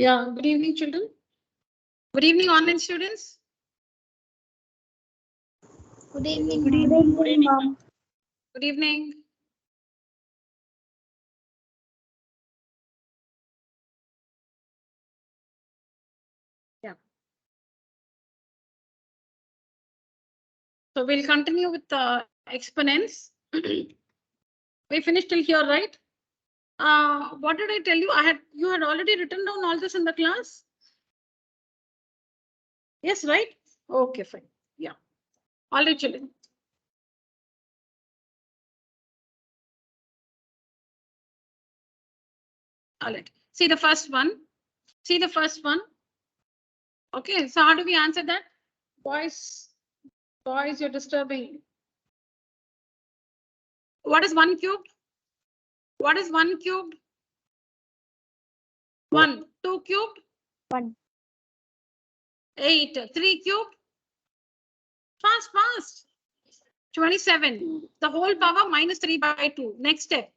Yeah, good evening, children. Good evening, online students. Good evening. Good evening, ma'am. Good evening. Yeah. So we'll continue with the exponents. We finished till here, right? What did I tell you? You had already written down all this in the class? Yes, right? Okay, fine. Yeah. All right, children. All right. See the first one. See the first one. Okay, so how do we answer that? Boys, you're disturbing. What is 1 cubed? What is 1 cubed? 1. 2 cubed? 1. 8. 3 cubed? Fast. 27. The whole power minus 3 by 2. Next step.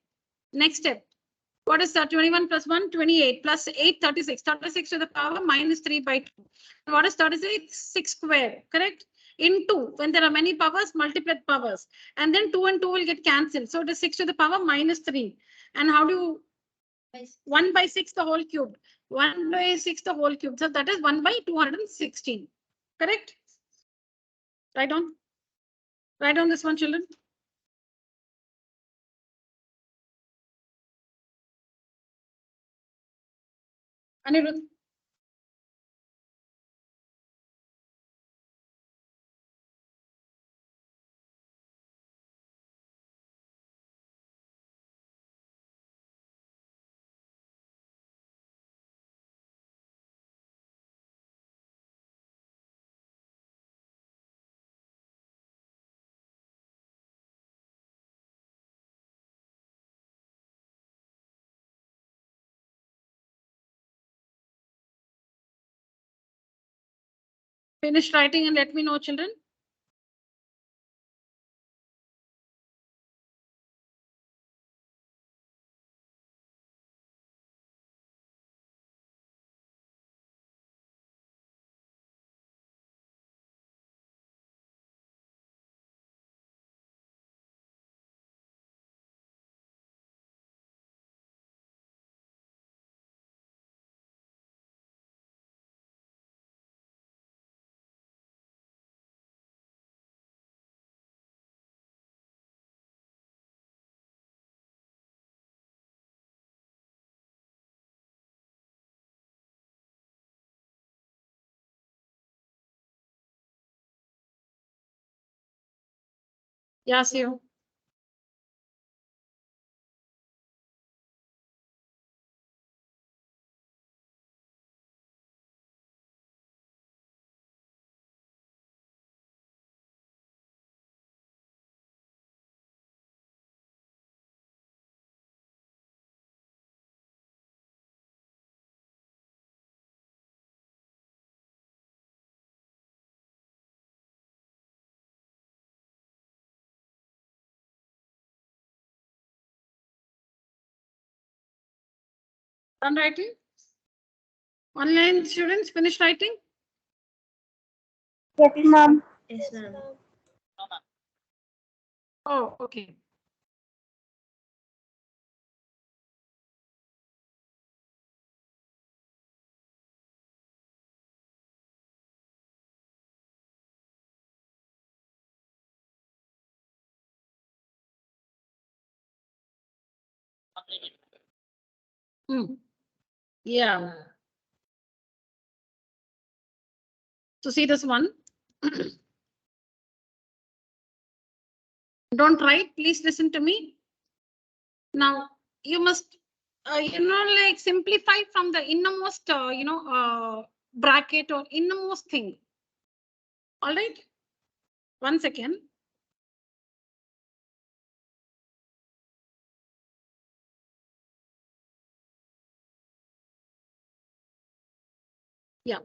What is that? 21 plus 1, 28 plus 8, 36. 36 to the power minus 3 by 2. And what is 36? 6 square, correct? Into, when there are many powers, multiply powers. And then 2 and 2 will get cancelled. So it is 6 to the power minus 3. And how do you? 1 by 6 the whole cube. 1 by 6 the whole cube. So that is 1 by 216. Correct? Write down this one, children. Anirudh. Finish writing and let me know, children. Yeah, see you. Done writing? Online students, finish writing? Yes, ma'am. Yes, ma'am. Oh, okay. Yeah. So see this one. Don't write, please listen to me. Now you must, like simplify from the innermost, bracket or innermost thing. All right. 1 second. Yeah.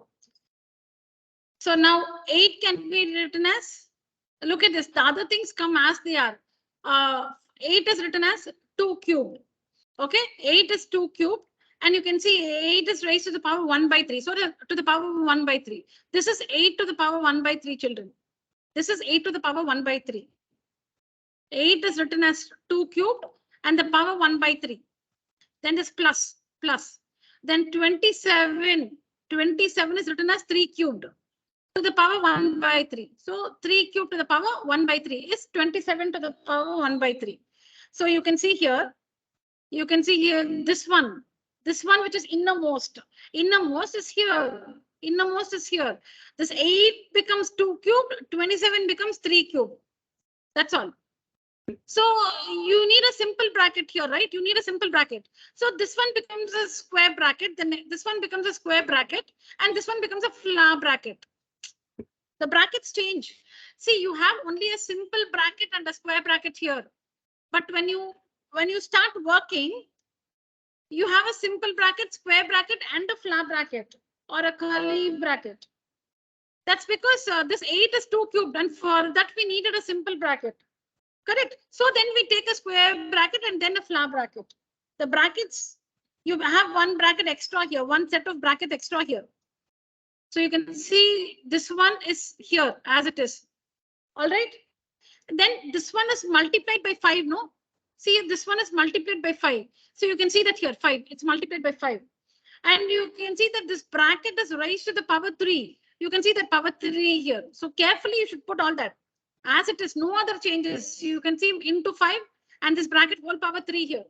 So now 8 can be written as, look at this, the other things come as they are. 8 is written as 2 cubed. Okay, 8 is 2 cubed And you can see 8 is raised to the power 1 by 3. So to the power 1 by 3. This is 8 to the power 1 by 3, children. This is 8 to the power 1 by 3. 8 is written as 2 cubed and the power 1 by 3. Then this plus. Then 27 is written as 3 cubed to the power 1 by 3. So 3 cubed to the power 1 by 3 is 27 to the power 1 by 3. So you can see here this one which is innermost is here. Innermost is here. This 8 becomes 2 cubed, 27 becomes 3 cubed. That's all. So you need a simple bracket here, right? You need a simple bracket. So this one becomes a square bracket, then this one becomes a square bracket, and this one becomes a flower bracket. The brackets change. See, you have only a simple bracket and a square bracket here. But when you start working, you have a simple bracket, square bracket, and a flower bracket or a curly bracket. That's because this 8 is 2 cubed, and for that we needed a simple bracket. Correct. So then we take a square bracket and then a flower bracket. The brackets, you have one bracket extra here, one set of bracket extra here. So you can see this one is here as it is. All right. Then this one is multiplied by 5, no? See, this one is multiplied by 5. So you can see that here, 5, it's multiplied by 5. And you can see that this bracket is raised to the power 3. You can see that power 3 here. So carefully you should put all that. As it is, no other changes. You can see into 5 and this bracket whole power 3 here.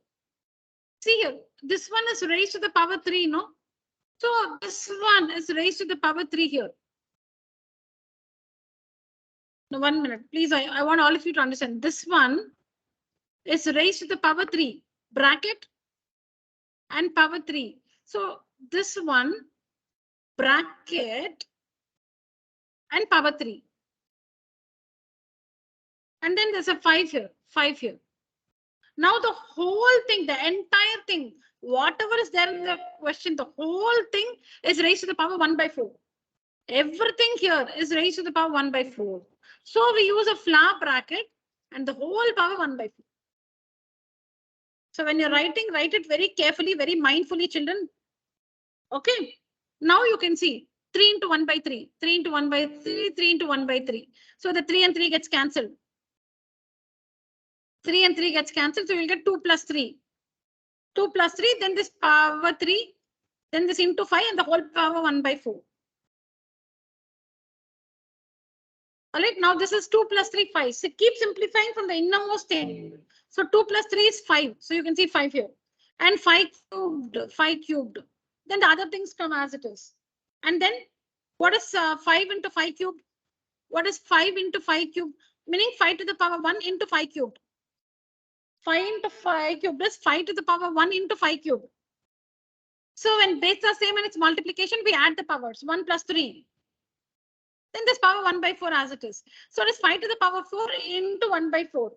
See here, this one is raised to the power 3, no? So this one is raised to the power 3 here. Now 1 minute, please. I want all of you to understand. This one is raised to the power 3, bracket and power 3. So this one, bracket and power 3. And then there's a 5 here, 5 here. Now the whole thing, the entire thing, whatever is there in the question, the whole thing is raised to the power 1 by 4. Everything here is raised to the power 1 by 4. So we use a flower bracket and the whole power 1 by 4. So when you're writing, write it very carefully, very mindfully, children. Okay. Now you can see 3 into 1 by 3, 3 into 1 by 3, 3 into 1 by 3. So the 3 and 3 gets cancelled. 3 and 3 gets cancelled. So you'll get 2 plus 3. 2 plus 3, then this power 3, then this into 5 and the whole power 1 by 4. All right, now this is 2 plus 3, 5. So keep simplifying from the innermost thing. So 2 plus 3 is 5. So you can see 5 here. And 5 cubed, 5 cubed. Then the other things come as it is. And then what is 5 into 5 cubed? What is 5 into 5 cubed? Meaning 5 to the power 1 into 5 cubed. 5 into 5 cubed is 5 to the power 1 into 5 cubed. So when bases are same and it's multiplication, we add the powers 1 plus 3. Then this power 1 by 4 as it is. So it is 5 to the power 4 into 1 by 4.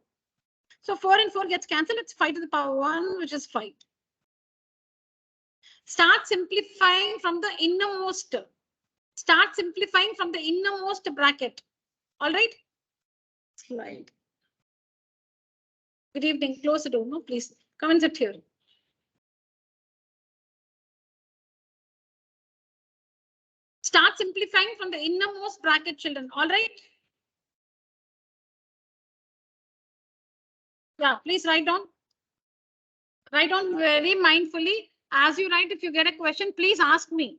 So 4 and 4 gets cancelled. It's 5 to the power 1, which is 5. Start simplifying from the innermost. Start simplifying from the innermost bracket. All right. Slide. Good evening. Close the door. No, please come and sit here. Start simplifying from the innermost bracket, children. All right. Yeah, please write down. Write down very mindfully. As you write, if you get a question, please ask me.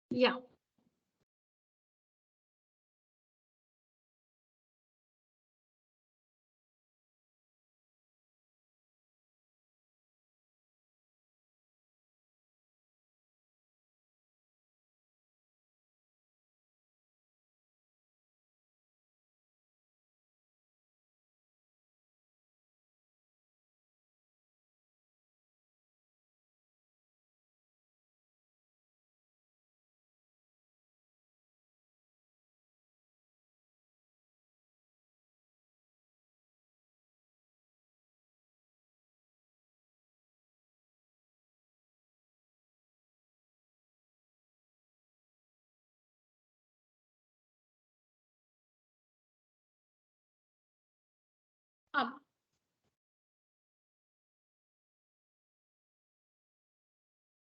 Yeah.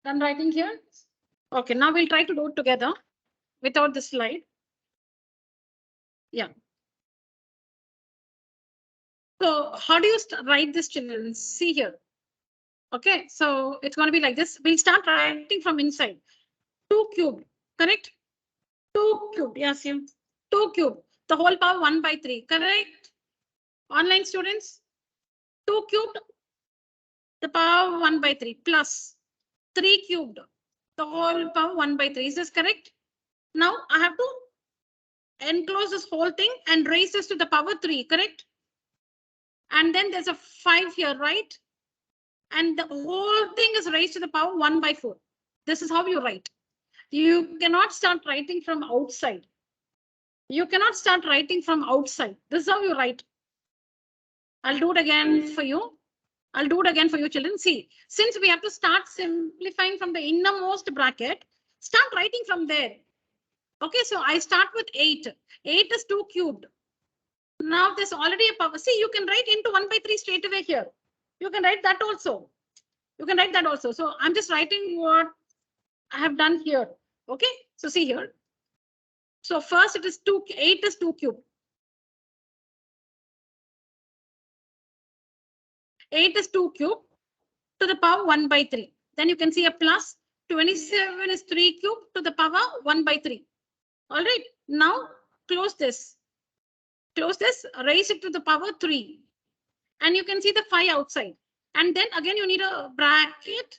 Done writing here? Okay, now we'll try to do it together without the slide. Yeah. So how do you write this, children? See here. Okay, so it's going to be like this. We'll start writing from inside. 2 cubed, correct? 2 cubed, yes, you. 2 cubed, the whole power 1 by 3, correct? Online students, 2 cubed, the power 1 by 3 plus 3 cubed, the whole power 1 by 3. Is this correct? Now I have to enclose this whole thing and raise this to the power 3, correct? And then there's a 5 here, right? And the whole thing is raised to the power 1 by 4. This is how you write. You cannot start writing from outside. You cannot start writing from outside. This is how you write. I'll do it again for you. I'll do it again for you, children. See, since we have to start simplifying from the innermost bracket, start writing from there. Okay, so I start with 8. 8 is 2 cubed. Now there's already a power. See, you can write into 1 by 3 straight away here. You can write that also. You can write that also. So I'm just writing what I have done here. Okay, so see here. So first it is 2, 8 is 2 cubed. 8 is 2 cubed to the power 1 by 3. Then you can see a plus. 27 is 3 cubed to the power 1 by 3. All right, now close this. Close this, raise it to the power 3. And you can see the 5 outside. And then again you need a bracket,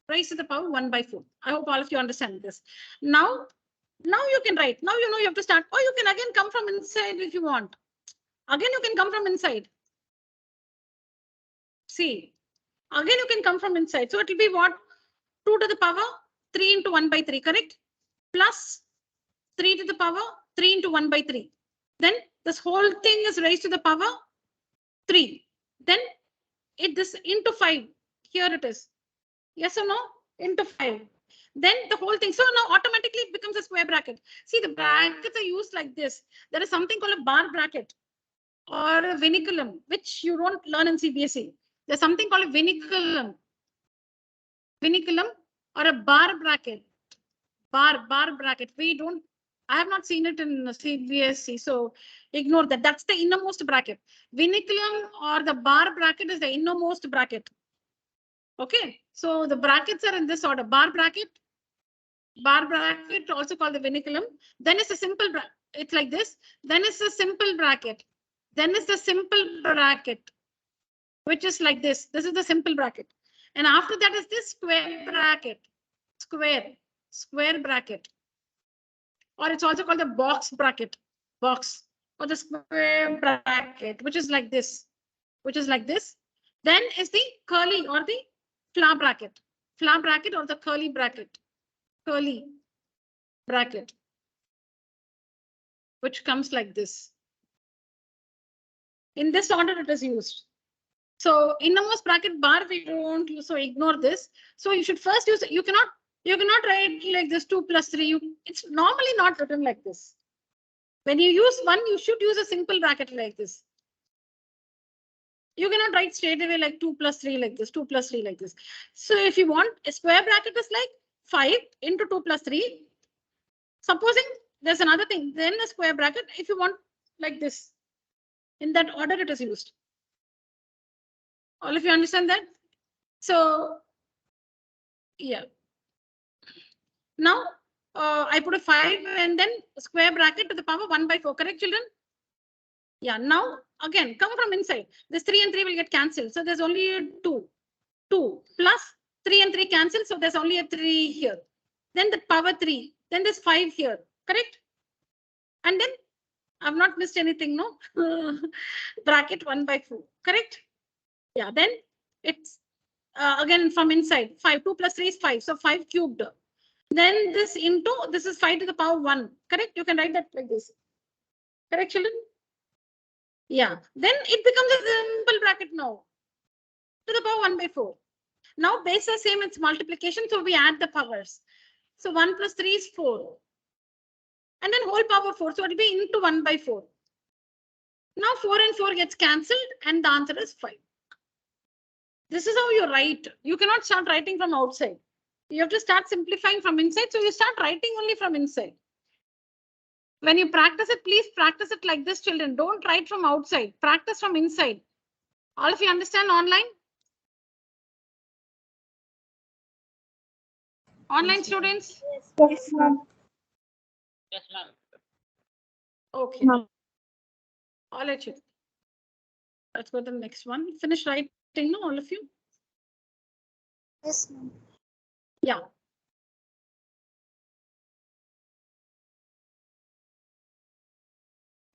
raise to the power 1 by 4. I hope all of you understand this. Now you can write. Now you know you have to start. Or you can again come from inside if you want. Again you can come from inside. See, again you can come from inside. So it will be what? 2 to the power 3 into 1 by 3, correct? Plus 3 to the power 3 into 1 by 3. Then this whole thing is raised to the power 3. Then this into 5. Here it is. Yes or no? Into 5. Then the whole thing. So now automatically it becomes a square bracket. See, the brackets are used like this. There is something called a bar bracket or a vinculum, which you don't learn in CBSE. There's something called a vinculum. Vinculum or a bar bracket. Bar bracket. I have not seen it in CBSE, so ignore that. That's the innermost bracket. Vinculum or the bar bracket is the innermost bracket. Okay, so the brackets are in this order. Bar bracket, also called the vinculum. Then it's a simple bracket. It's like this. Then it's a simple bracket. Then it's the simple bracket, which is like this. This is the simple bracket. And after that is this square bracket. Square bracket. Or it's also called the box bracket. Box. Or the square bracket, which is like this. Then is the curly or the flower bracket. Flower bracket or the curly bracket. Curly bracket. Which comes like this. In this order it is used. So innermost bracket bar we don't use, so ignore this. So you should first use, you cannot write like this 2 plus 3. It's normally not written like this. When you use 1, you should use a simple bracket like this. You cannot write straight away like 2 plus 3 like this, 2 plus 3 like this. So if you want a square bracket is like 5 into 2 plus 3. Supposing there's another thing, then a square bracket. If you want like this. In that order it is used. All of you understand that? So, yeah. Now, I put a 5 and then square bracket to the power 1 by 4. Correct, children? Yeah. Now, again, come from inside. This 3 and 3 will get cancelled. So, there's only a 2. 2 plus 3 and 3 cancel. So, there's only a 3 here. Then the power 3. Then there's 5 here. Correct? And then, I've not missed anything, no? Bracket 1 by 4. Correct? Yeah. Then, it's again from inside. 5. 2 plus 3 is 5. So, 5 cubed. Then this into, this is 5 to the power 1. Correct? You can write that like this. Correct, children? Yeah. Then it becomes a simple bracket now. To the power 1 by 4. Now base is same, it's multiplication. So we add the powers. So 1 plus 3 is 4. And then whole power 4. So it will be into 1 by 4. Now 4 and 4 gets cancelled and the answer is 5. This is how you write. You cannot start writing from outside. You have to start simplifying from inside. So you start writing only from inside. When you practice it, please practice it like this, children. Don't write from outside. Practice from inside. All of you understand online? Online students? Yes, ma'am. Yes, ma'am. Okay. All right, children. Let's go to the next one. Finish writing, no, all of you? Yes, ma'am. Yeah.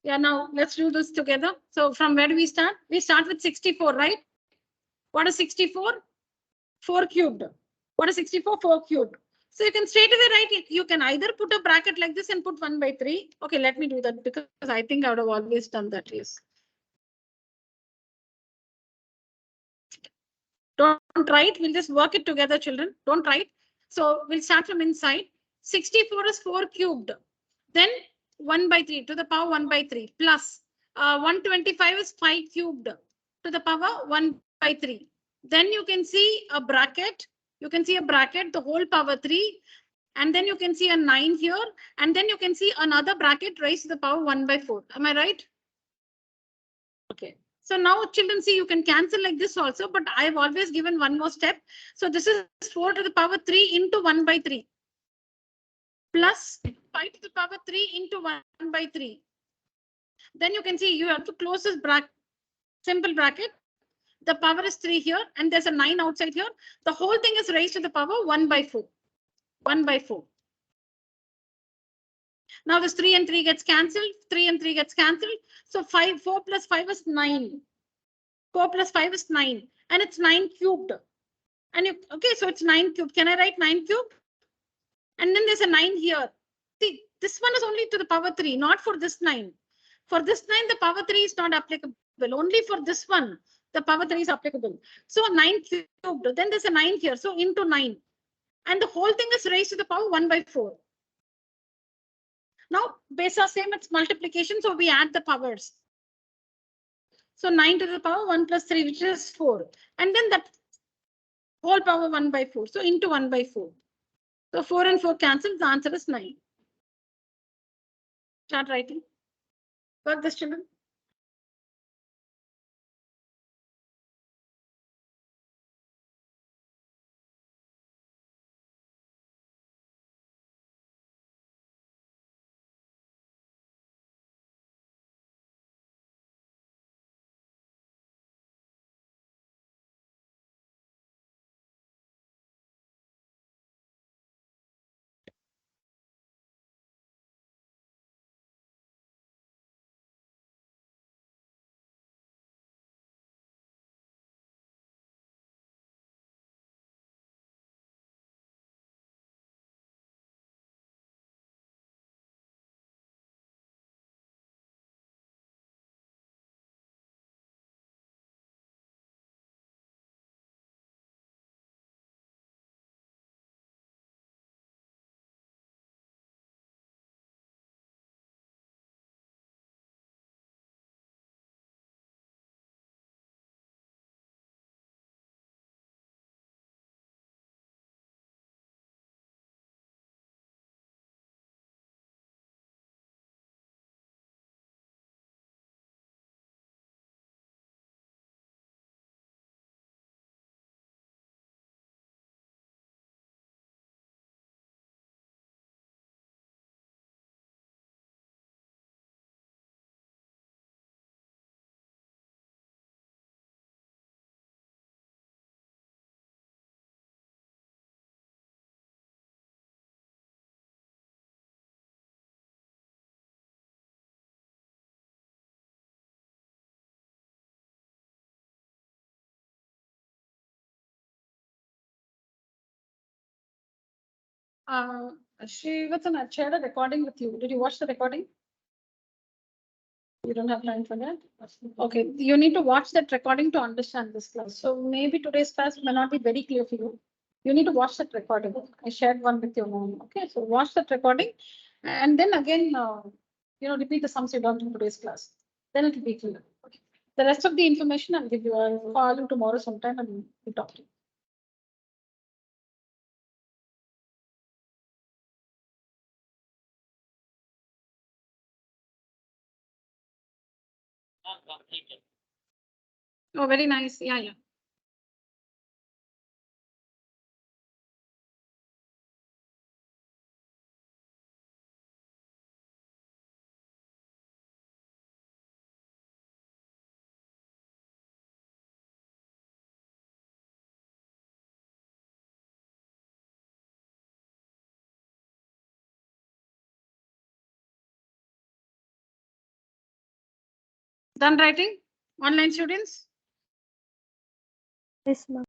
Yeah, now let's do this together. So from where do we start? We start with 64, right? What is 64? 4 cubed. What is 64? 4 cubed. So you can straight away write it. You can either put a bracket like this and put 1 by 3. Okay, let me do that because I think I would have always done that. Yes. Don't write. We'll just work it together, children. Don't write. So we'll start from inside. 64 is 4 cubed. Then 1 by 3 to the power 1 by 3 plus 125 is 5 cubed to the power 1 by 3. Then you can see a bracket. You can see a bracket, the whole power 3. And then you can see a 9 here. And then you can see another bracket raised to the power 1 by 4. Am I right? Okay. So now children, see, you can cancel like this also, but I've always given one more step. So this is 4 to the power 3 into 1 by 3 plus 5 to the power 3 into 1 by 3. Then you can see you have to close this bracket, simple bracket. The power is 3 here and there's a 9 outside here. The whole thing is raised to the power 1 by 4. 1 by 4. Now this 3 and 3 gets cancelled. 3 and 3 gets cancelled. So 4 plus 5 is 9. 4 plus 5 is 9. And it's 9 cubed. And you, okay, so it's 9 cubed. Can I write 9 cubed? And then there's a 9 here. See, this one is only to the power 3, not for this 9. For this 9, the power 3 is not applicable. Only for this one, the power 3 is applicable. So 9 cubed. Then there's a 9 here. So into 9. And the whole thing is raised to the power 1 by 4. Now, base are same, it's multiplication. So we add the powers. So 9 to the power 1 plus 3, which is 4. And then that whole power 1 by 4. So into 1 by 4. So 4 and 4 cancel. The answer is 9. Start writing. Work this, children. Srivatsan, I shared a recording with you. Did you watch the recording? You don't have time for that? Okay, you need to watch that recording to understand this class. So maybe today's class may not be very clear for you. You need to watch that recording. I shared one with your mom. Okay, so watch that recording and then again, repeat the sums you learned in today's class. Then it will be clear. Okay. The rest of the information I'll give you. I'll call you tomorrow sometime and we'll talk to you. Not completed. Oh, very nice. Yeah, yeah. Done writing? Online students? Yes, ma'am.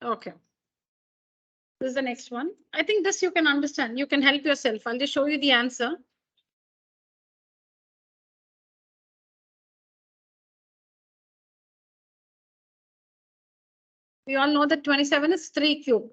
Okay. This is the next one. I think this you can understand. You can help yourself. I'll just show you the answer. We all know that 27 is 3 cube.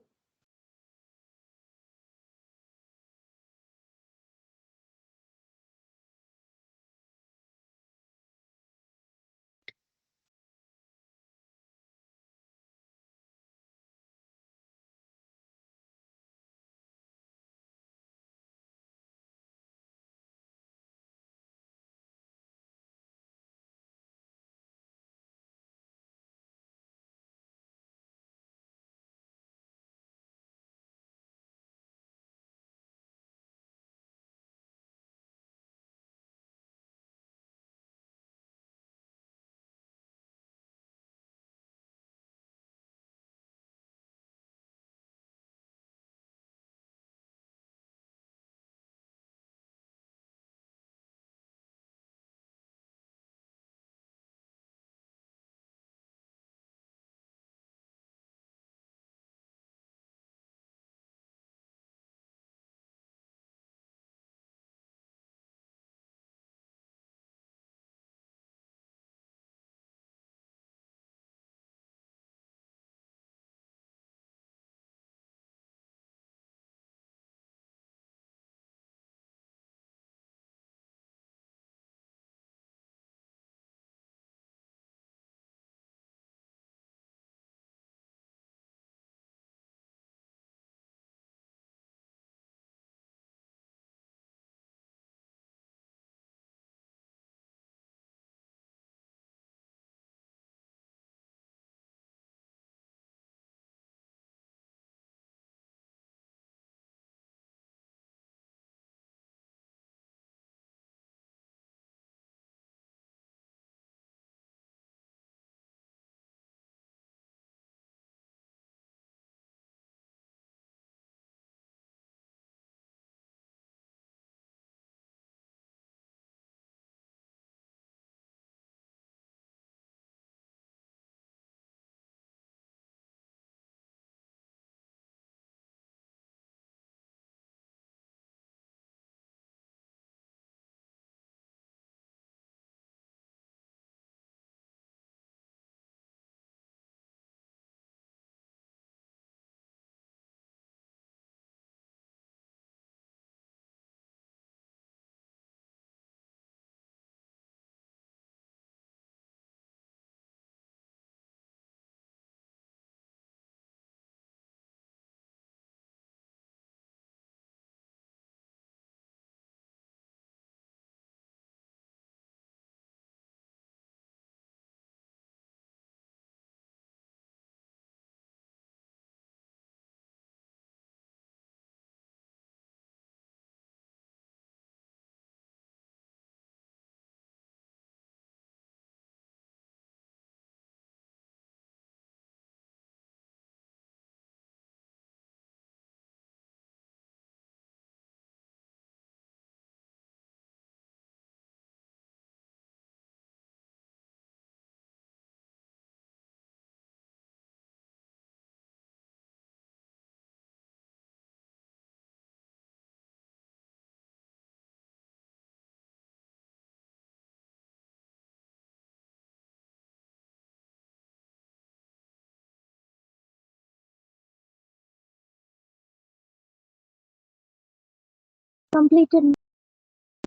Completed.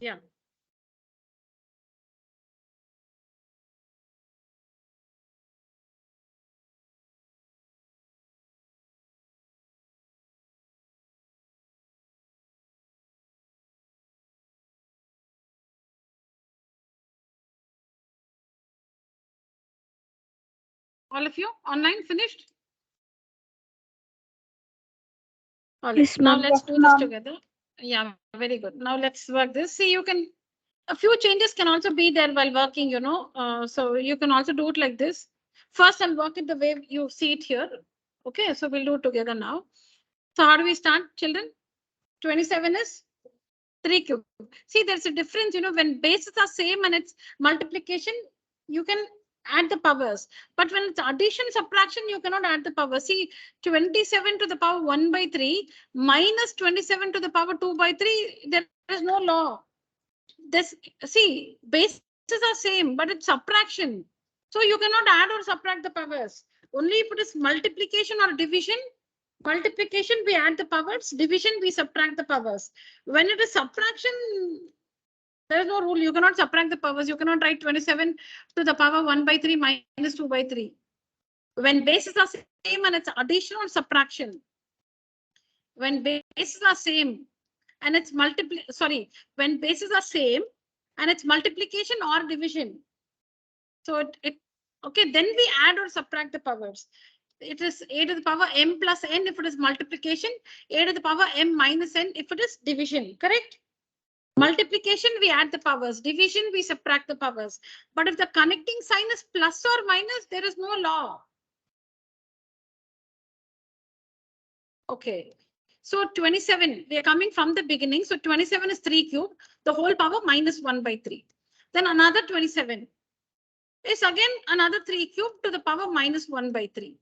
Yeah. All of you online finished? All right. Yes, Now ma'am. let's do this together. Yeah, very good. Now let's work this. See, you can, a few changes can also be there while working, you know. So you can also do it like this. First, I'll work it the way you see it here. Okay, so we'll do it together now. So how do we start, children? 27 is 3 cube. See, there's a difference, you know, when bases are same and it's multiplication, you can add the powers. But when it's addition, subtraction, you cannot add the power. See, 27 to the power 1 by 3 minus 27 to the power 2 by 3, there is no law. This, see, bases are same, but it's subtraction. So you cannot add or subtract the powers. Only if it is multiplication or division, multiplication, we add the powers. Division, we subtract the powers. When it is subtraction, there is no rule. You cannot subtract the powers. You cannot write 27 to the power 1 by 3 minus 2 by 3. When bases are same and it's addition or subtraction. When bases are same and it's when bases are same and it's multiplication or division. So okay, then we add or subtract the powers. It is a to the power m plus n if it is multiplication, a to the power m minus n if it is division, correct? Multiplication, we add the powers. Division, we subtract the powers. But if the connecting sign is plus or minus, there is no law. Okay. So 27, we are coming from the beginning. So 27 is 3 cube, the whole power minus 1 by 3. Then another 27 is again another 3 cube to the power minus 1 by 3.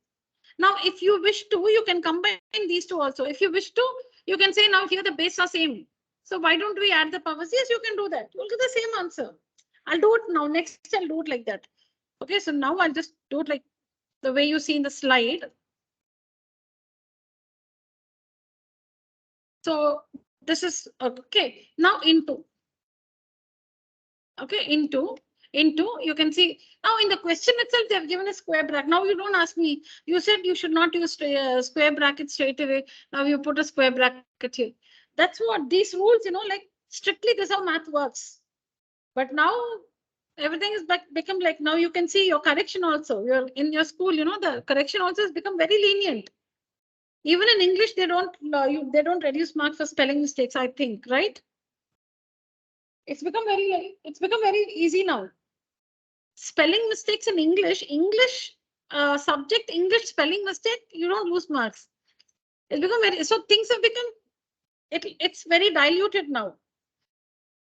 Now, if you wish to, you can combine these two also. If you wish to, you can say now here the base are same. So why don't we add the powers? Yes, you can do that. You'll get the same answer. I'll do it now. Next, I'll do it like that. Okay, so now I'll just do it like the way you see in the slide. So this is okay. Now into. Okay, into you can see now in the question itself they have given a square bracket. Now you don't ask me. You said you should not use square bracket straight away. Now you put a square bracket here. That's what these rules, you know, like strictly this is how math works. But now everything is become like, now you can see your correction also. You're in your school, you know, the correction also has become very lenient. Even in English, they don't reduce marks for spelling mistakes, I think, right? It's become very easy now. Spelling mistakes in English subject, English spelling mistake, you don't lose marks. It's become very, so things have become, it's very diluted now.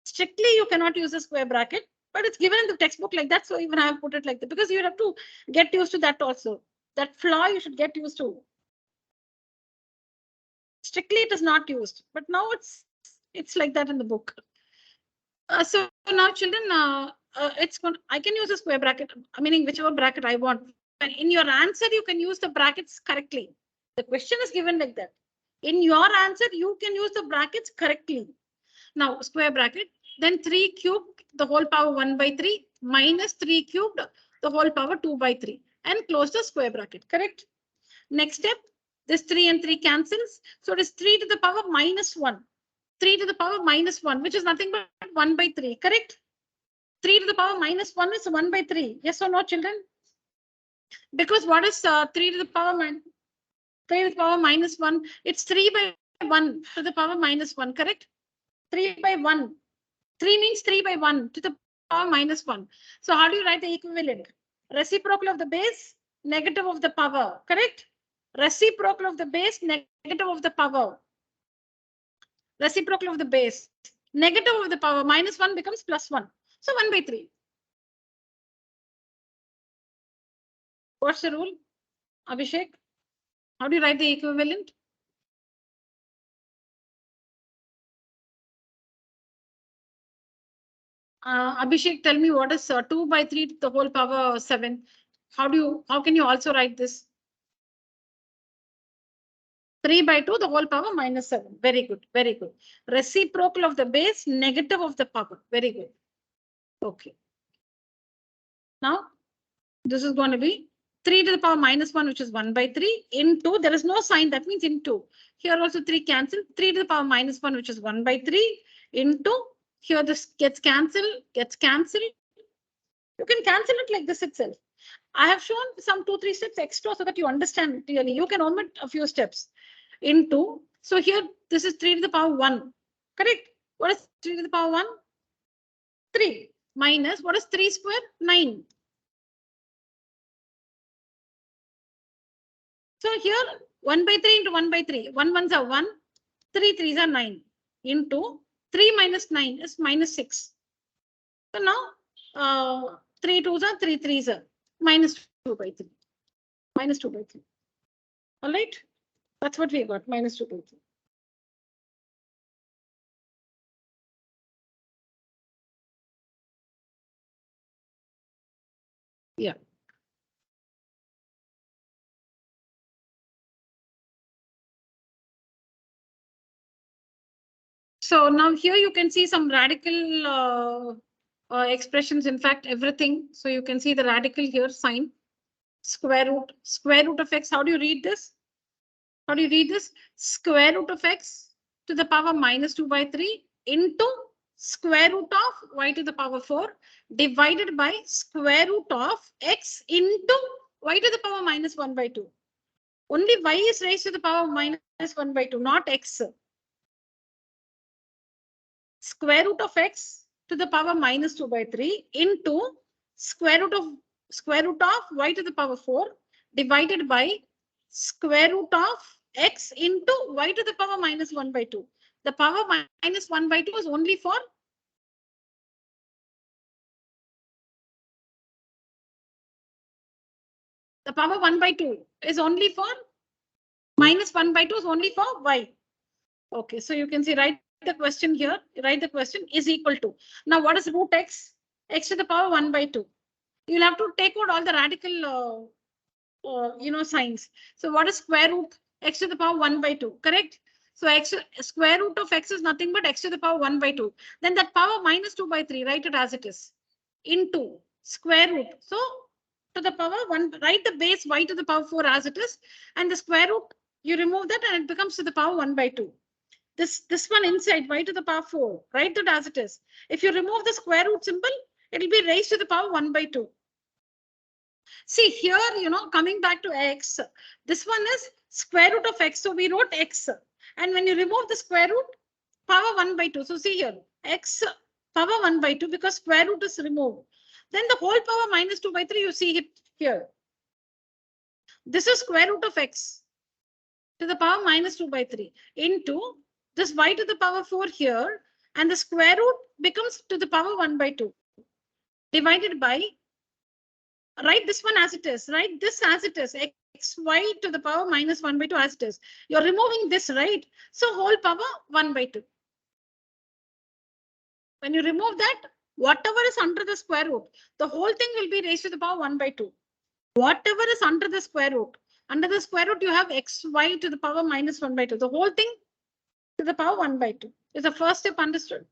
Strictly, you cannot use a square bracket, but it's given in the textbook like that. So even I have put it like that because you have to get used to that also. That flaw you should get used to. Strictly, it is not used, but now it's like that in the book. So now, children, I can use a square bracket, meaning whichever bracket I want. And in your answer, you can use the brackets correctly. The question is given like that. In your answer, you can use the brackets correctly. Now, square bracket, then 3 cubed, the whole power 1 by 3, minus 3 cubed, the whole power 2 by 3, and close the square bracket, correct? Next step, this 3 and 3 cancels. So it is 3 to the power minus 1. 3 to the power minus 1, which is nothing but 1 by 3, correct? 3 to the power minus 1 is 1 by 3. Yes or no, children? Because what is 3 to the power 3 to the power minus 1? It's 3 by 1 to the power minus 1, correct? 3 by 1. 3 means 3 by 1 to the power minus 1. So how do you write the equivalent? Reciprocal of the base, negative of the power, correct? Reciprocal of the base, negative of the power. Reciprocal of the base, negative of the power, minus 1 becomes plus 1. So 1 by 3. What's the rule, Abhishek? How do you write the equivalent? Abhishek, tell me what is 2 by 3 to the whole power 7. How can you also write this? 3 by 2, the whole power minus 7. Very good. Very good. Reciprocal of the base, negative of the power. Very good. Okay. Now, this is going to be 3 to the power minus 1, which is 1 by 3 into, there is no sign, that means into. Here also 3 cancel, 3 to the power minus 1, which is 1 by 3 into, here this gets cancelled. You can cancel it like this itself. I have shown some 2-3 steps extra so that you understand clearly. You can omit a few steps into. So here, this is 3 to the power 1. Correct? What is 3 to the power 1? 3 minus, what is 3 square? 9. So here 1 by 3 into 1 by 3. 1 ones are 1, 3 threes are 9 into 3 minus 9 is minus 6. So now 3 twos are 3 threes are minus 2 by 3. Minus 2 by 3. All right. That's what we got, minus 2 by 3. Yeah. So now here you can see some radical expressions, in fact, everything. So you can see the radical here, sign, square root of x. How do you read this? How do you read this? Square root of x to the power minus 2 by 3 into square root of y to the power 4 divided by square root of x into y to the power minus 1 by 2. Only y is raised to the power minus 1 by 2, not x. Square root of x to the power minus 2 by 3 into square root of y to the power 4 divided by square root of x into y to the power minus 1 by 2. The power minus 1 by 2 is only for the power 1 by 2 is only for minus 1 by 2 is only for y. Okay, so you can see write the question here. Write the question is equal to. Now what is root x? X to the power 1 by 2. You'll have to take out all the radical signs. So what is square root? X to the power 1 by 2, correct? So square root of x is nothing but x to the power 1 by 2. Then that power minus 2 by 3, write it as it is. Into square root. So to the power 1, write the base y to the power 4 as it is. And the square root, you remove that and it becomes to the power 1 by 2. This one inside y to the power 4, write that as it is. If you remove the square root symbol, it will be raised to the power 1 by 2. See here, coming back to x, this one is square root of x. So we wrote x. And when you remove the square root, power 1 by 2. So see here, x power 1 by 2 because square root is removed. Then the whole power minus 2 by 3, you see it here. This is square root of x to the power minus 2 by 3 into this y to the power 4 here. And the square root becomes to the power 1 by 2 divided by, write this one as it is, write this as it is, xy to the power minus 1 by 2 as it is. You're removing this, right? So whole power 1 by 2. When you remove that, whatever is under the square root, the whole thing will be raised to the power 1 by 2. Whatever is under the square root, you have xy to the power minus 1 by 2. The whole thing to the power 1 by 2 is the first step understood.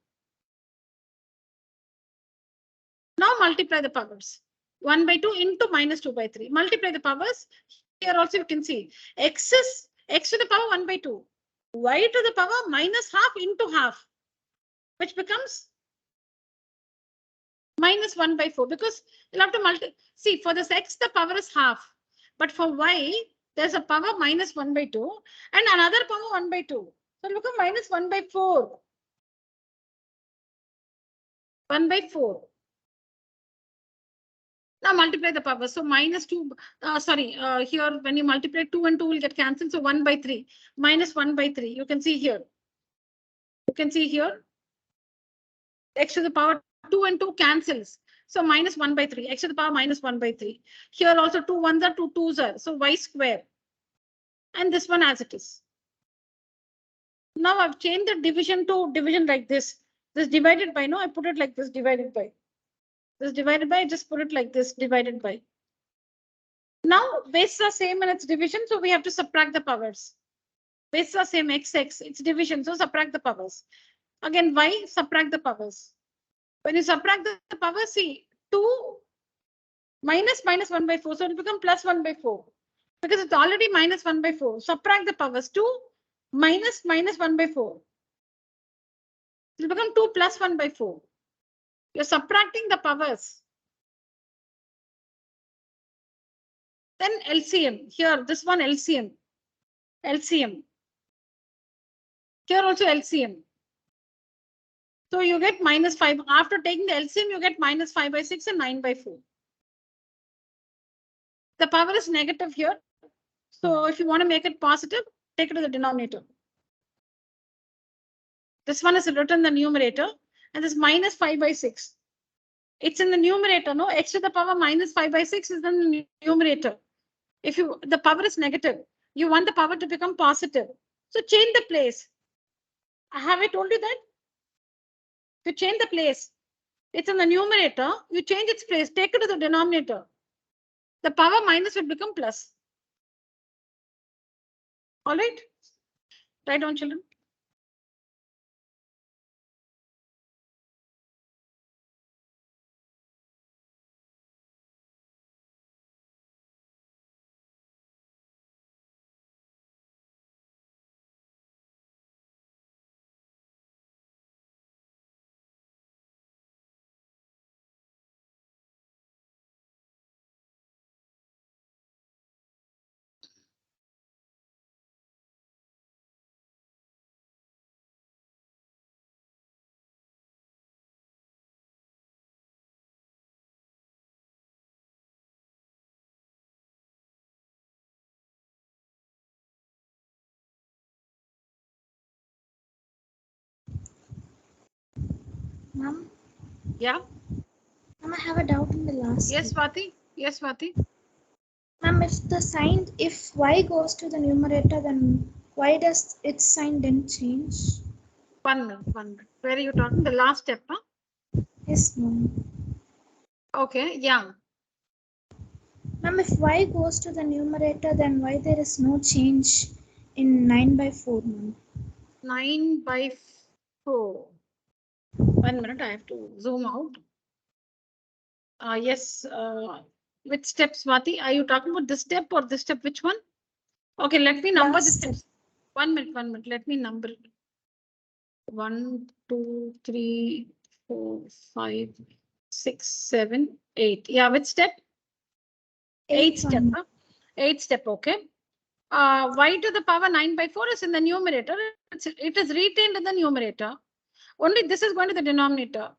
Now multiply the powers. 1 by 2 into minus 2 by 3. Multiply the powers. Here also you can see x is x to the power 1 by 2. Y to the power minus half into half, which becomes minus 1 by 4 because you'll have to multiply. See, for this x, the power is half. But for y, there's a power minus 1 by 2 and another power 1 by 2. So look at minus 1 by 4. 1 by 4. Now multiply the power. So minus 2, here when you multiply 2 and 2 will get cancelled. So 1 by 3 minus 1 by 3. You can see here. You can see here. X to the power 2 and 2 cancels. So minus 1 by 3. X to the power minus 1 by 3. Here also 2 1s are 2 2s are. So y square. And this one as it is. Now I've changed the division to division like this. This divided by, no, I put it like this, divided by. This divided by, just put it like this, divided by. Now bases are same in its division, so we have to subtract the powers. Bases are same, x, it's division, so subtract the powers. Again, y, subtract the powers. When you subtract the powers, see, 2 minus 1 by 4, so it will become plus 1 by 4. Because it's already minus 1 by 4. Subtract the powers, 2 minus 1 by 4. It will become 2 plus 1 by 4. You're subtracting the powers. Then LCM. Here, this one LCM. LCM. Here also LCM. So you get minus 5. After taking the LCM, you get minus 5 by 6 and 9 by 4. The power is negative here. So if you want to make it positive, take it to the denominator. This one is written in the numerator, and this minus 5 by 6. It's in the numerator, no? X to the power minus 5 by 6 is in the numerator. If the power is negative, you want the power to become positive. So change the place. Have I told you that? To change the place, it's in the numerator, you change its place, take it to the denominator. The power minus will become plus. All right? Write down, children. Ma'am, Yeah. Ma'am, I have a doubt in the last. Yes, Swati. Yes, Swati. Ma'am, if y goes to the numerator, then why does its sign then change? 1 minute, 1 minute. Where are you talking? The last step, huh? Yes, ma'am. Okay, yeah. Ma'am, if y goes to the numerator, then why there is no change in 9 by 4, ma'am? 9 by 4. 1 minute, I have to zoom out. Yes. Which step, Swati? Are you talking about this step or this step? Which one? Okay, let me number the Last steps. 1 minute, 1 minute. Let me number it. 1, 2, 3, 4, 5, 6, 7, 8. Yeah, which step? 8th step. Huh? 8th step, okay. Y to the power 9 by 4 is in the numerator. It is retained in the numerator. Only this is going to the denominator.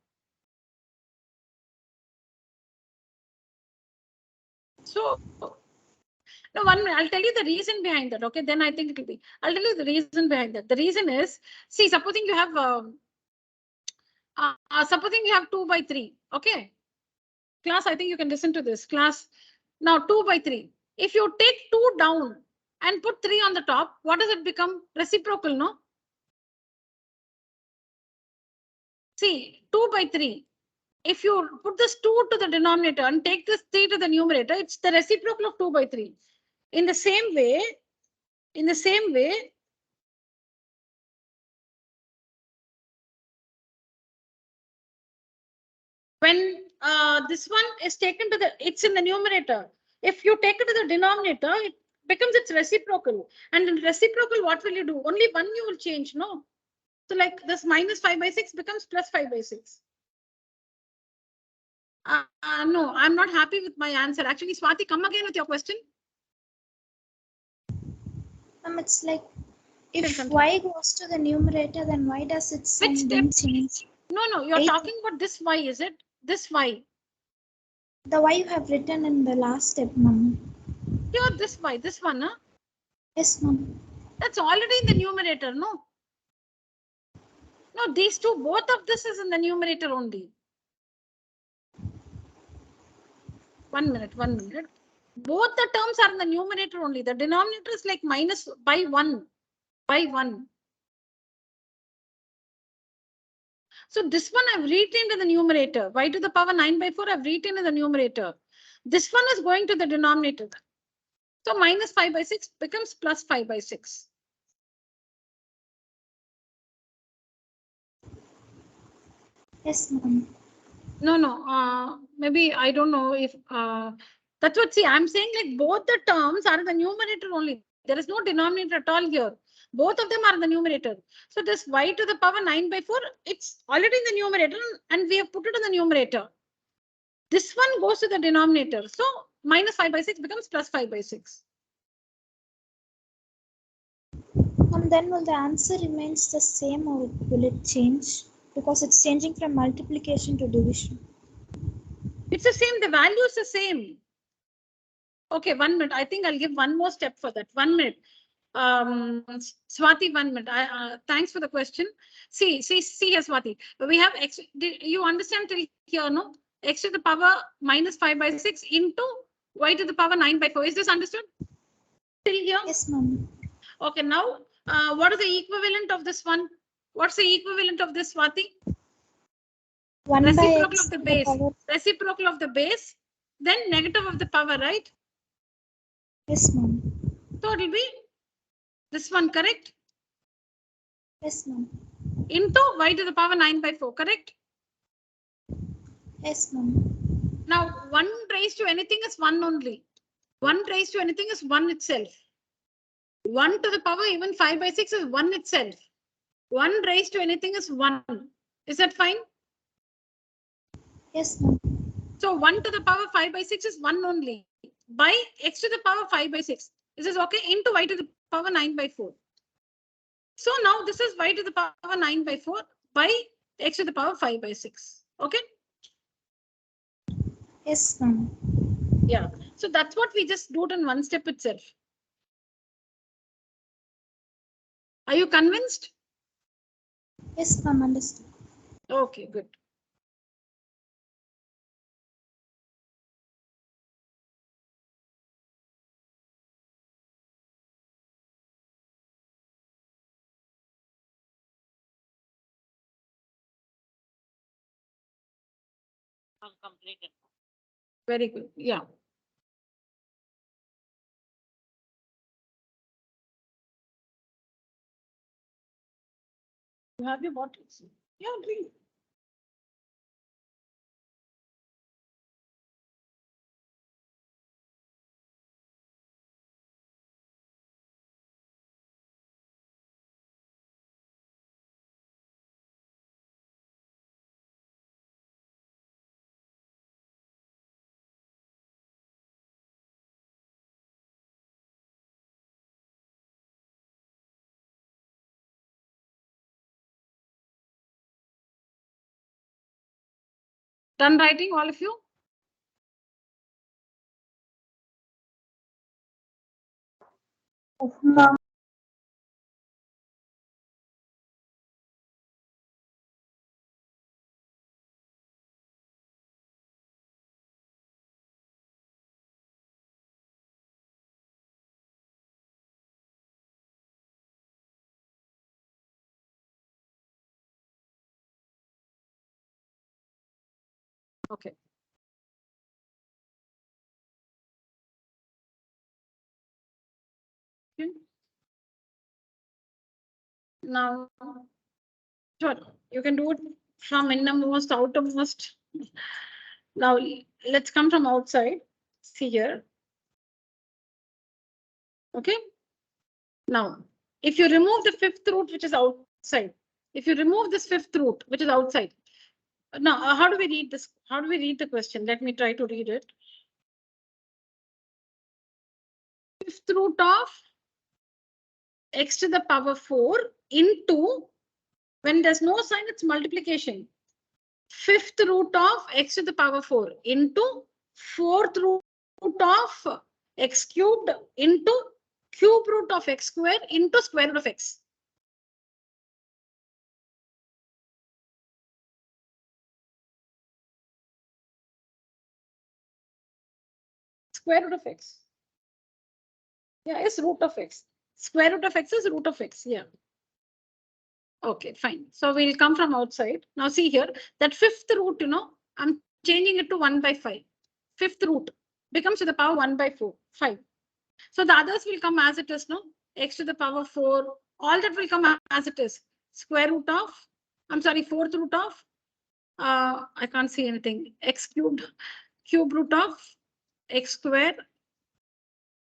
So, no, 1 minute. I'll tell you the reason behind that. Okay, then I think it will be. I'll tell you the reason behind that. The reason is, see, supposing you have, supposing you have 2 by 3. Okay, class. I think you can listen to this class. Now 2 by 3. If you take 2 down and put 3 on the top, what does it become? Reciprocal, no? See, 2 by 3. If you put this 2 to the denominator and take this 3 to the numerator, it's the reciprocal of 2 by 3. In the same way, when this one is taken to it's in the numerator. If you take it to the denominator, it becomes its reciprocal. And in reciprocal, what will you do? Only one you will change, no? So like this minus 5 by 6 becomes plus 5 by 6. No, I'm not happy with my answer. Actually, Swati, come again with your question. It's like if y goes to the numerator, then why does its sign then change? No, you're talking about this y, is it? This y. The y you have written in the last step, ma'am. Here, this y, this one, huh? Yes, ma'am. That's already in the numerator, no? No, these two, both of this is in the numerator only. 1 minute, 1 minute. Both the terms are in the numerator only. The denominator is like minus by 1. By 1. So this one I've retained in the numerator. Y to the power 9 by 4 I've retained in the numerator. This one is going to the denominator. So minus 5 by 6 becomes plus 5 by 6. Yes, ma'am. No. Maybe I don't know if that's what. See, I'm saying like both the terms are in the numerator only. There is no denominator at all here. Both of them are in the numerator. So this y to the power 9 by 4, it's already in the numerator and we have put it in the numerator. This one goes to the denominator. So minus 5 by 6 becomes plus 5 by 6. And then will the answer remains the same or will it change? Because it's changing from multiplication to division. It's the same. The value is the same. Okay, 1 minute. I think I'll give one more step for that. 1 minute. Swati, 1 minute. Thanks for the question. See here, Swati. We have x. You understand till here, no? X to the power minus 5 by 6 into y to the power 9 by 4. Is this understood? Till here? Yes, ma'am. Okay, now what is the equivalent of this one? What's the equivalent of this, Swati? 1 by Reciprocal x of the to base. power. Reciprocal of the base, then negative of the power, right? Yes, ma'am. So it will be this one, correct? Yes, ma'am. Into y to the power 9 by 4, correct? Yes, ma'am. Now, 1 raised to anything is 1 only. 1 raised to anything is 1 itself. 1 to the power even 5 by 6 is 1 itself. 1 raised to anything is 1. Is that fine? Yes, ma'am. So 1 to the power 5 by 6 is 1 only. By x to the power 5 by 6. This is okay into y to the power 9 by 4. So now this is y to the power 9 by 4 by x to the power 5 by 6. Okay? Yes, ma'am. Yeah. So that's what we just do it in one step itself. Are you convinced? Yes, ma'am. Understood. Okay, good. Completed. Very good. Yeah. You have your bottles? Yeah, drink. Done writing, all of you? Yes, ma'am. Okay. Okay. Now, sure, you can do it from innermost, outermost. Now, let's come from outside. See here. Okay. Now, if you remove the fifth root, which is outside, if you remove this fifth root, which is outside, now, how do we read this? How do we read the question? Let me try to read it. Fifth root of x to the power 4 into, when there's no sign, it's multiplication. Fifth root of x to the power 4 into fourth root of x cubed into cube root of x square into square root of x. Square root of x. Yeah, it's root of x. Square root of x is root of x. Yeah. Okay, fine. So we'll come from outside. Now see here, that fifth root, I'm changing it to 1 by 5. Fifth root becomes to the power 1 by 5. So the others will come as it is, no? X to the power 4. All that will come as it is. Square root of, I'm sorry, fourth root of I can't see anything. X cubed, cube root of x square,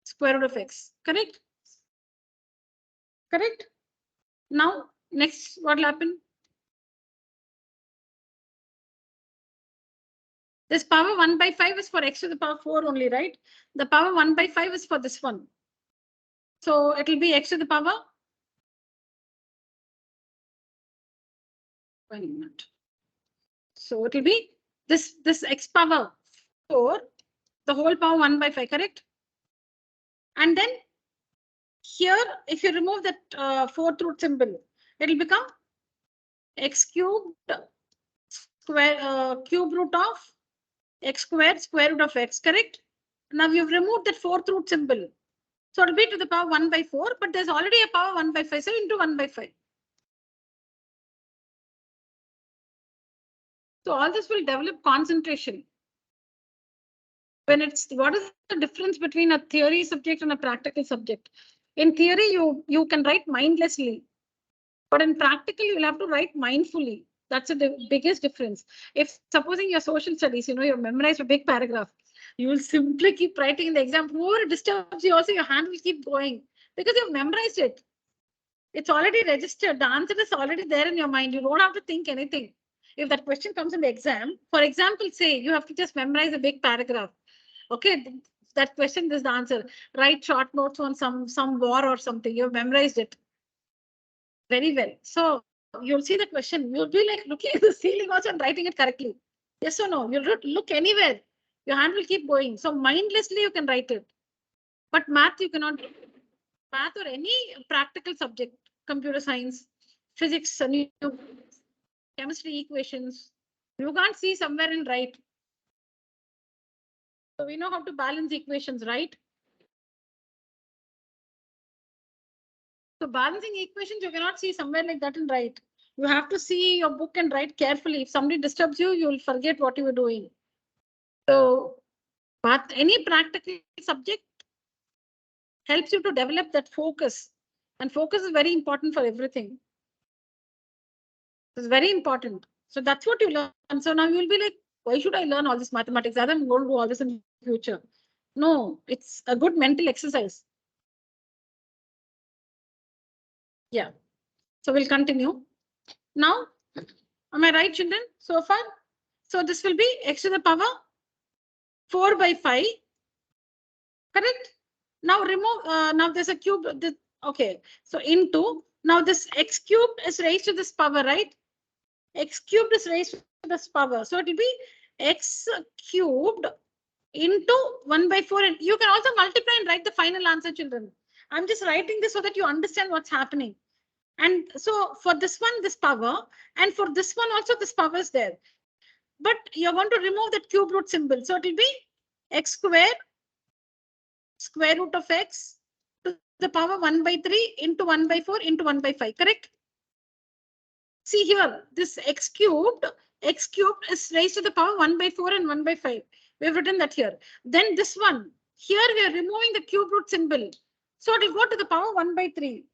square root of x. Correct? Correct? Now, next, what will happen? This power 1 by 5 is for x to the power 4 only, right? The power 1 by 5 is for this one. So it will be x to the power. Wait a minute. So it will be this x power 4, the whole power 1 by 5, correct? And then here, if you remove that fourth root symbol, it will become x cubed square cube root of x squared square root of x, correct? Now you've removed that fourth root symbol. So it'll be to the power 1 by 4, but there's already a power 1 by 5, so into 1 by 5. So all this will develop concentration. When it's, what is the difference between a theory subject and a practical subject? In theory, you can write mindlessly, but in practical, you'll have to write mindfully. That's the biggest difference. If supposing your social studies, you memorize a big paragraph, you will simply keep writing in the exam. Whoever disturbs you, also your hand will keep going because you've memorized it. It's already registered. The answer is already there in your mind. You don't have to think anything. If that question comes in the exam, for example, say you have to just memorize a big paragraph. Okay, that question is the answer. Write short notes on some war or something. You've memorized it very well. So you'll see the question. You'll be like looking at the ceiling also and writing it correctly. Yes or no? You'll look anywhere. Your hand will keep going. So mindlessly you can write it. But math you cannot do. Math or any practical subject, computer science, physics, chemistry equations, you can't see somewhere and write. So we know how to balance equations, right? So balancing equations, you cannot see somewhere like that and write. You have to see your book and write carefully. If somebody disturbs you, you will forget what you were doing. So, but any practical subject helps you to develop that focus. And focus is very important for everything. It's very important. So that's what you learn. So now you'll be like, why should I learn all this mathematics? I'm going to do all this in the future. No, it's a good mental exercise. Yeah. So we'll continue. Now, am I right, children, so far? So this will be x to the power 4 by 5. Correct? Now remove, now there's a cube. Okay, so into, now this x cubed is raised to this power, right? X cubed is raised to this power. So it will be x cubed into 1 by 4. And you can also multiply and write the final answer, children. I'm just writing this so that you understand what's happening. And so for this one, this power, and for this one also, this power is there. But you're going to remove that cube root symbol. So it will be x square, square root of x to the power 1 by 3 into 1 by 4 into 1 by 5. Correct? See here, this x cubed is raised to the power 1 by 4 and 1 by 5. We have written that here. Then this one, here we are removing the cube root symbol. So it will go to the power 1 by 3.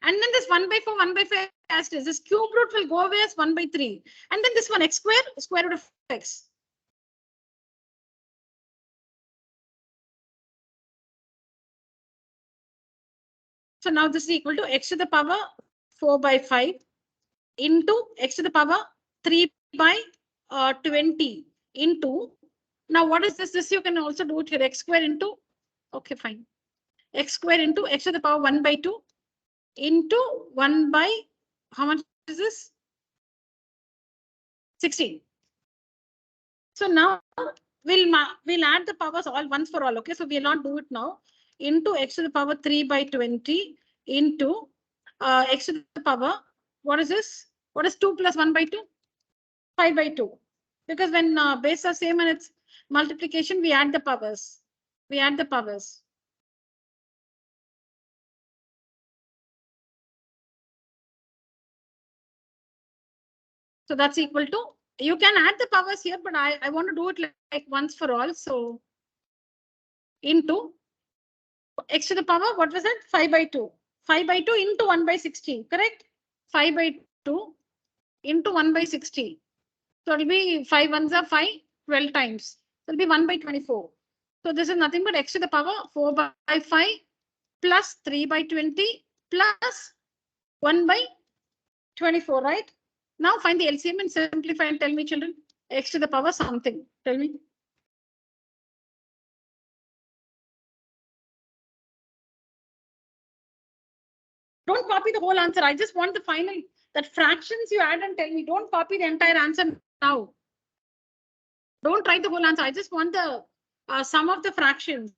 And then this 1 by 4, 1 by 5 as it is. This cube root will go away as 1 by 3. And then this one, x square, square root of x. So now this is equal to x to the power 4 by 5 into x to the power 3 by 20 into, now what is this? This you can also do it here, x square into, okay, fine. X square into x to the power 1 by 2 into 1 by, how much is this? 16. So now we'll add the powers all once for all. Okay, so we'll not do it now. Into x to the power 3 by 20 into x to the power, what is this? What is 2 plus 1 by 2? 5 by 2. Because when bases are same and it's multiplication, we add the powers. We add the powers. So that's equal to, you can add the powers here, but I want to do it like once for all. So into x to the power, what was that? 5 by 2. 5 by 2 into 1 by 16, correct? 5 by 2 into 1 by 16. So it'll be 5 ones are 5, 12 times. So it'll be 1 by 24. So this is nothing but x to the power 4 by 5 plus 3 by 20 plus 1 by 24, right? Now find the LCM and simplify and tell me, children, x to the power something. Tell me. Don't copy the whole answer. I just want the final, that fractions you add and tell me. Don't copy the entire answer now. Don't write the whole answer. I just want the sum of the fractions.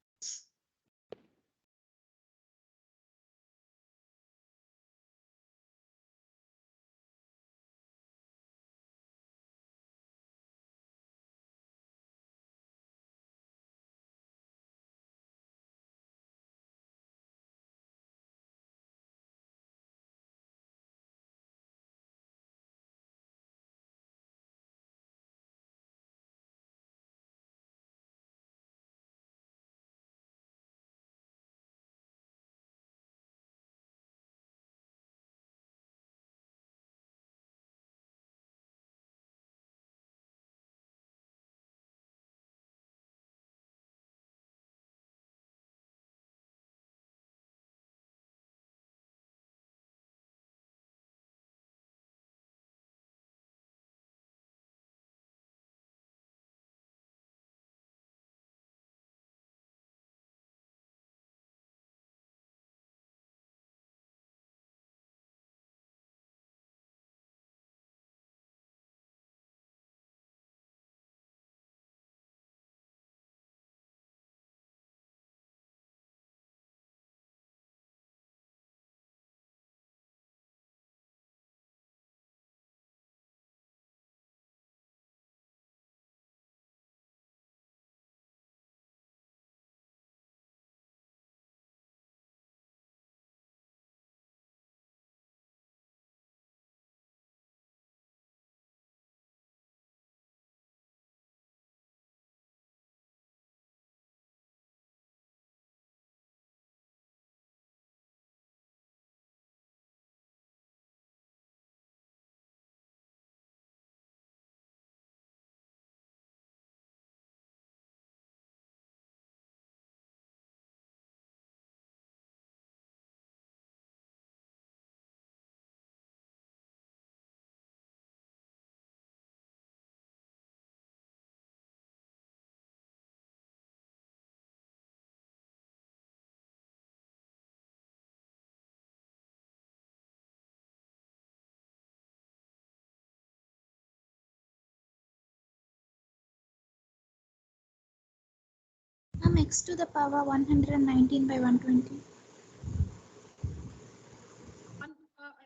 X to the power 119 by 120.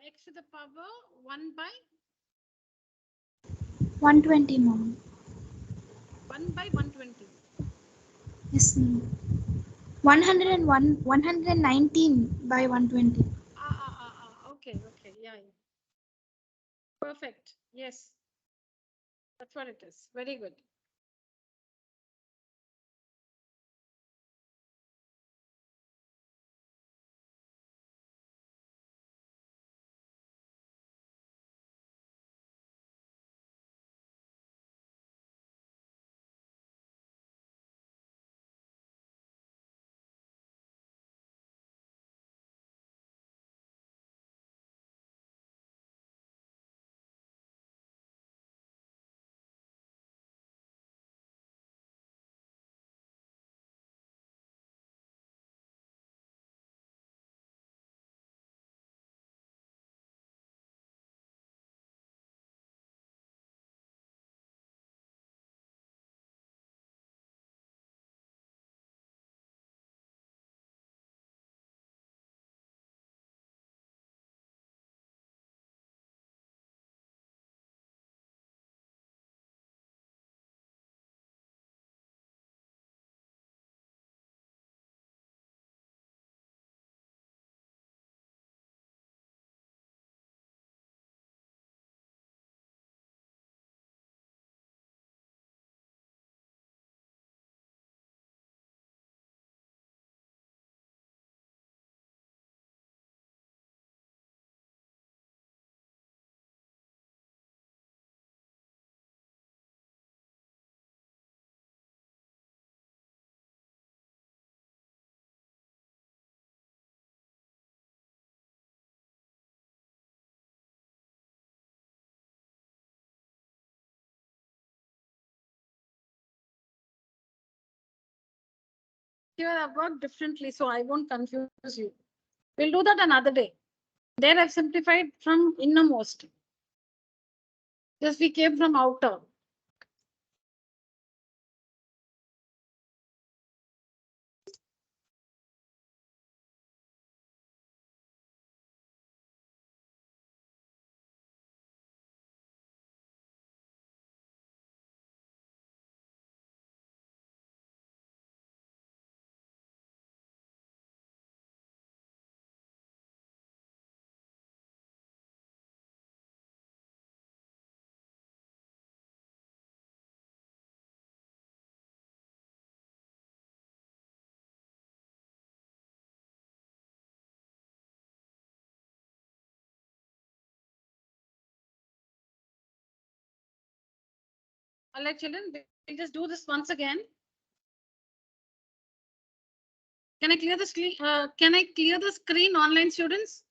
X to the power 1 by 120, mom. 1 by 120. Yes, ma'am. 119 by 120. Okay, okay, yeah. Perfect. Yes. That's what it is. Very good. Here I've worked differently, so I won't confuse you. We'll do that another day. There I've simplified from innermost. Just we came from outer. All right, children, we'll just do this once again. Can I clear the screen? Can I clear the screen, online students?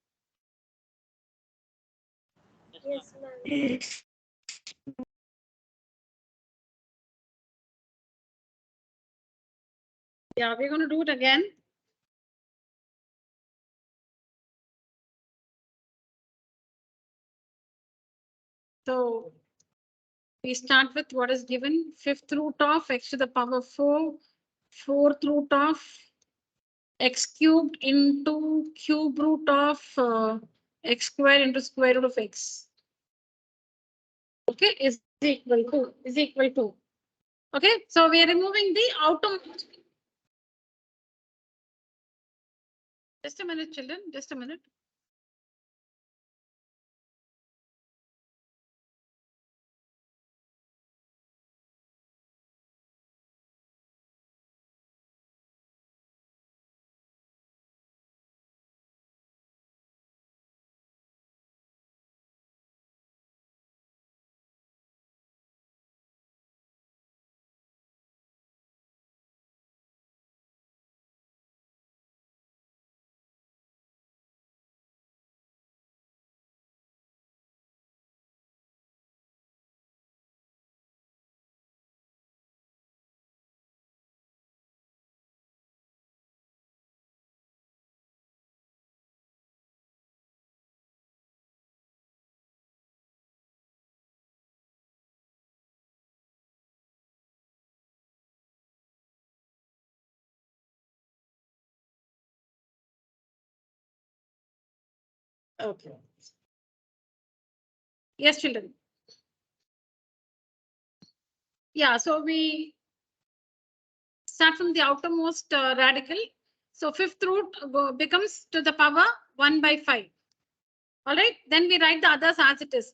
Yes, ma'am. Yes. Yeah, we're going to do it again. So we start with what is given, 5th root of x to the power 4, 4th root of x cubed into cube root of x squared into square root of x. Okay, is equal to. Okay, so we are removing the outermost. Just a minute, children, just a minute. Okay. Yes, children. Yeah, so we start from the outermost radical. So 5th root becomes to the power 1 by 5. All right, then we write the others as it is.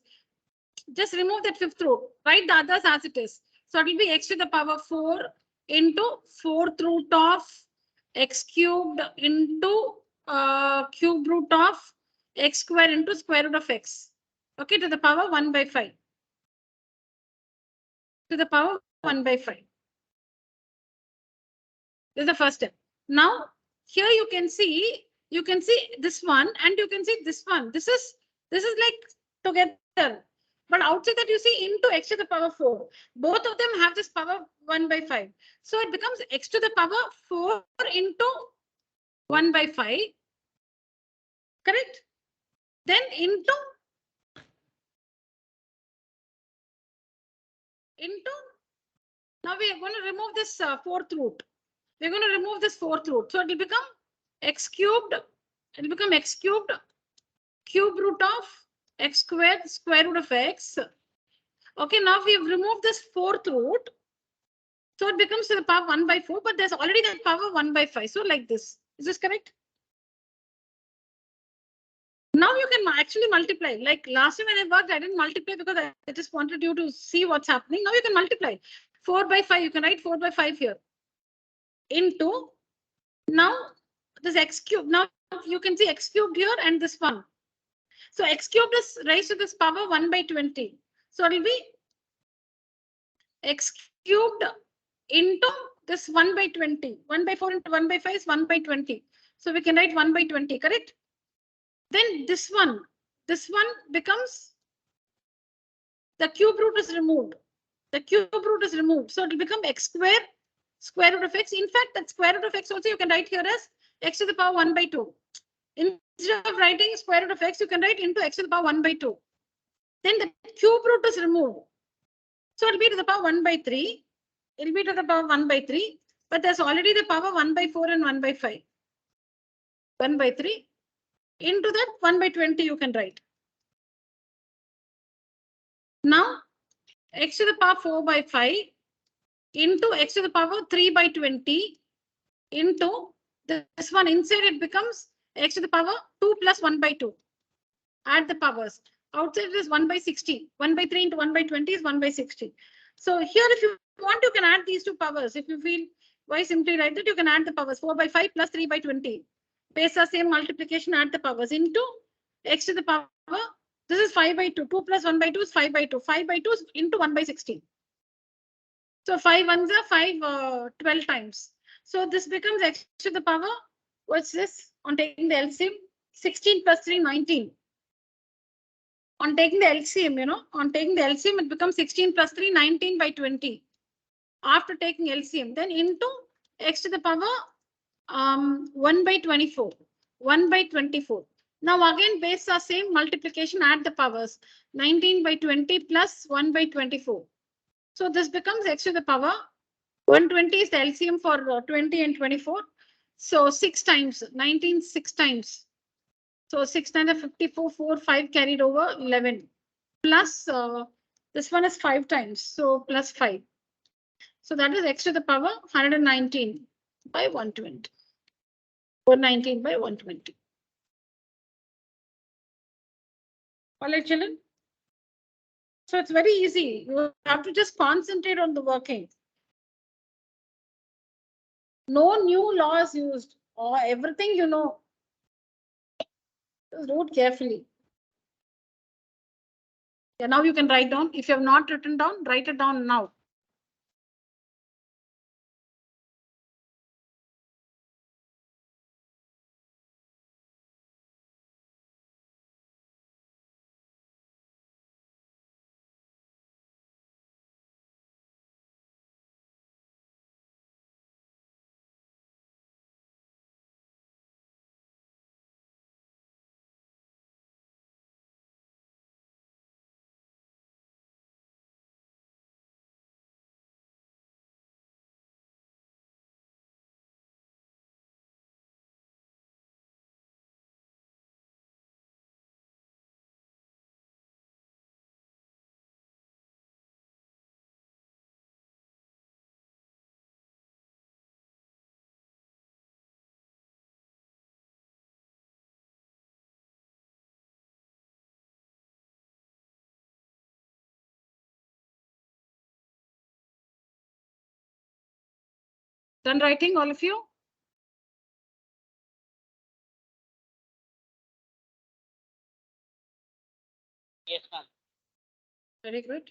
Just remove that 5th root, write the others as it is. So it will be x to the power 4 into 4th root of x cubed into cube root of x square into square root of x. Okay, to the power 1 by 5. To the power 1 by 5. This is the first step. Now, here you can see this one and you can see this one. This is like together. But outside that you see into x to the power 4. Both of them have this power 1 by 5. So it becomes x to the power 4 into 1 by 5. Correct? Then into now we are going to remove this 4th root. We're going to remove this 4th root. So it will become x cubed. It will become x cubed cube root of x squared square root of x. Okay, now we have removed this 4th root. So it becomes to the power 1 by 4, but there's already the power 1 by 5. So like this. Is this correct? Now you can actually multiply. Like last time when I worked, I didn't multiply because I just wanted you to see what's happening. Now you can multiply. 4 by 5, you can write 4 by 5 here. Into, now this x cubed. Now you can see x cubed here and this one. So x cubed is raised to this power 1 by 20. So it will be x cubed into this 1 by 20. 1 by 4 into 1 by 5 is 1 by 20. So we can write 1 by 20, correct? Then this one becomes, the cube root is removed. The cube root is removed. So it will become x square square root of x. In fact, that square root of x also you can write here as x to the power 1 by 2. Instead of writing square root of x, you can write into x to the power 1 by 2. Then the cube root is removed. So it will be to the power 1 by 3. It will be to the power 1 by 3. But there's already the power 1 by 4 and 1 by 5. 1 by 3. Into that 1 by 20 you can write. Now x to the power 4 by 5 into x to the power 3 by 20 into this one inside it becomes x to the power 2 plus 1 by 2. Add the powers. Outside it is 1 by 60. 1 by 3 into 1 by 20 is 1 by 60. So here if you want you can add these two powers. If you feel why simply write that you can add the powers 4 by 5 plus 3 by 20. Base the same multiplication, add the powers into x to the power. This is 5 by 2. 2 plus 1 by 2 is 5 by 2. 5 by 2 is into 1 by 60. So 5 ones are 5, 12 times. So this becomes x to the power. What's this? On taking the LCM, 16 plus 3, 19. On taking the LCM, on taking the LCM, it becomes 16 plus 3, 19 by 20. After taking LCM, then into x to the power 1 by 24. 1 by 24. Now again, base our same multiplication, add the powers. 19 by 20 plus 1 by 24. So this becomes x to the power 120 is the LCM for 20 and 24. So 6 times, 19, 6 times. So 6 times 54, 4, 5 carried over 11. Plus this one is 5 times. So plus 5. So that is x to the power 119 by 120. 119 by 120. All right, children. So it's very easy. You have to just concentrate on the working. No new laws used or everything you know. Just do it carefully. Yeah, now you can write down. If you have not written down, write it down now. Done writing, all of you? Yes, ma'am. Very good.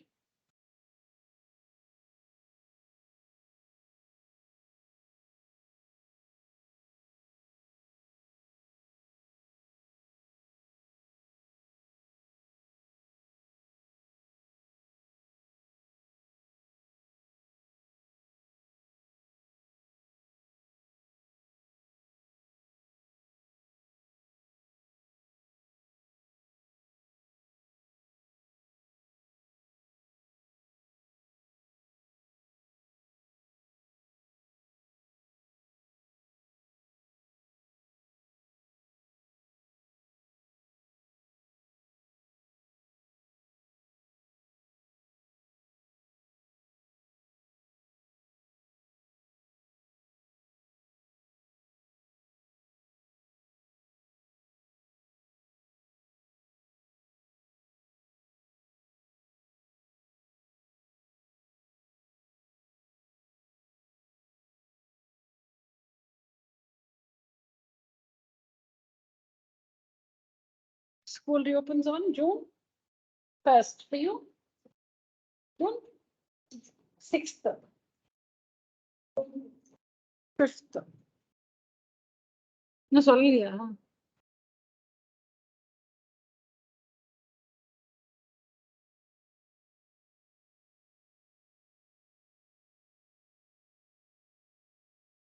School reopens on June 1st for you. June 6th. 5th. No, sorry.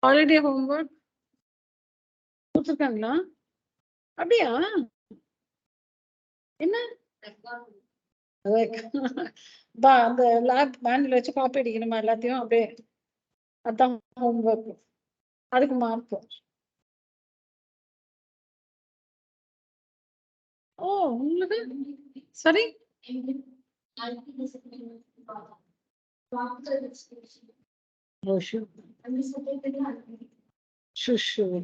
Holiday homework. கொடுத்துருக்காங்களா? அப்படியா? என்ன? அந்த lab manual வச்சு copy அடிக்கணுமா எல்லாத்தையும் அப்படியே? அதான் homework. அதுக்கு mark. ஓ உங்களுக்கு சரி. Oh, sure. Sure.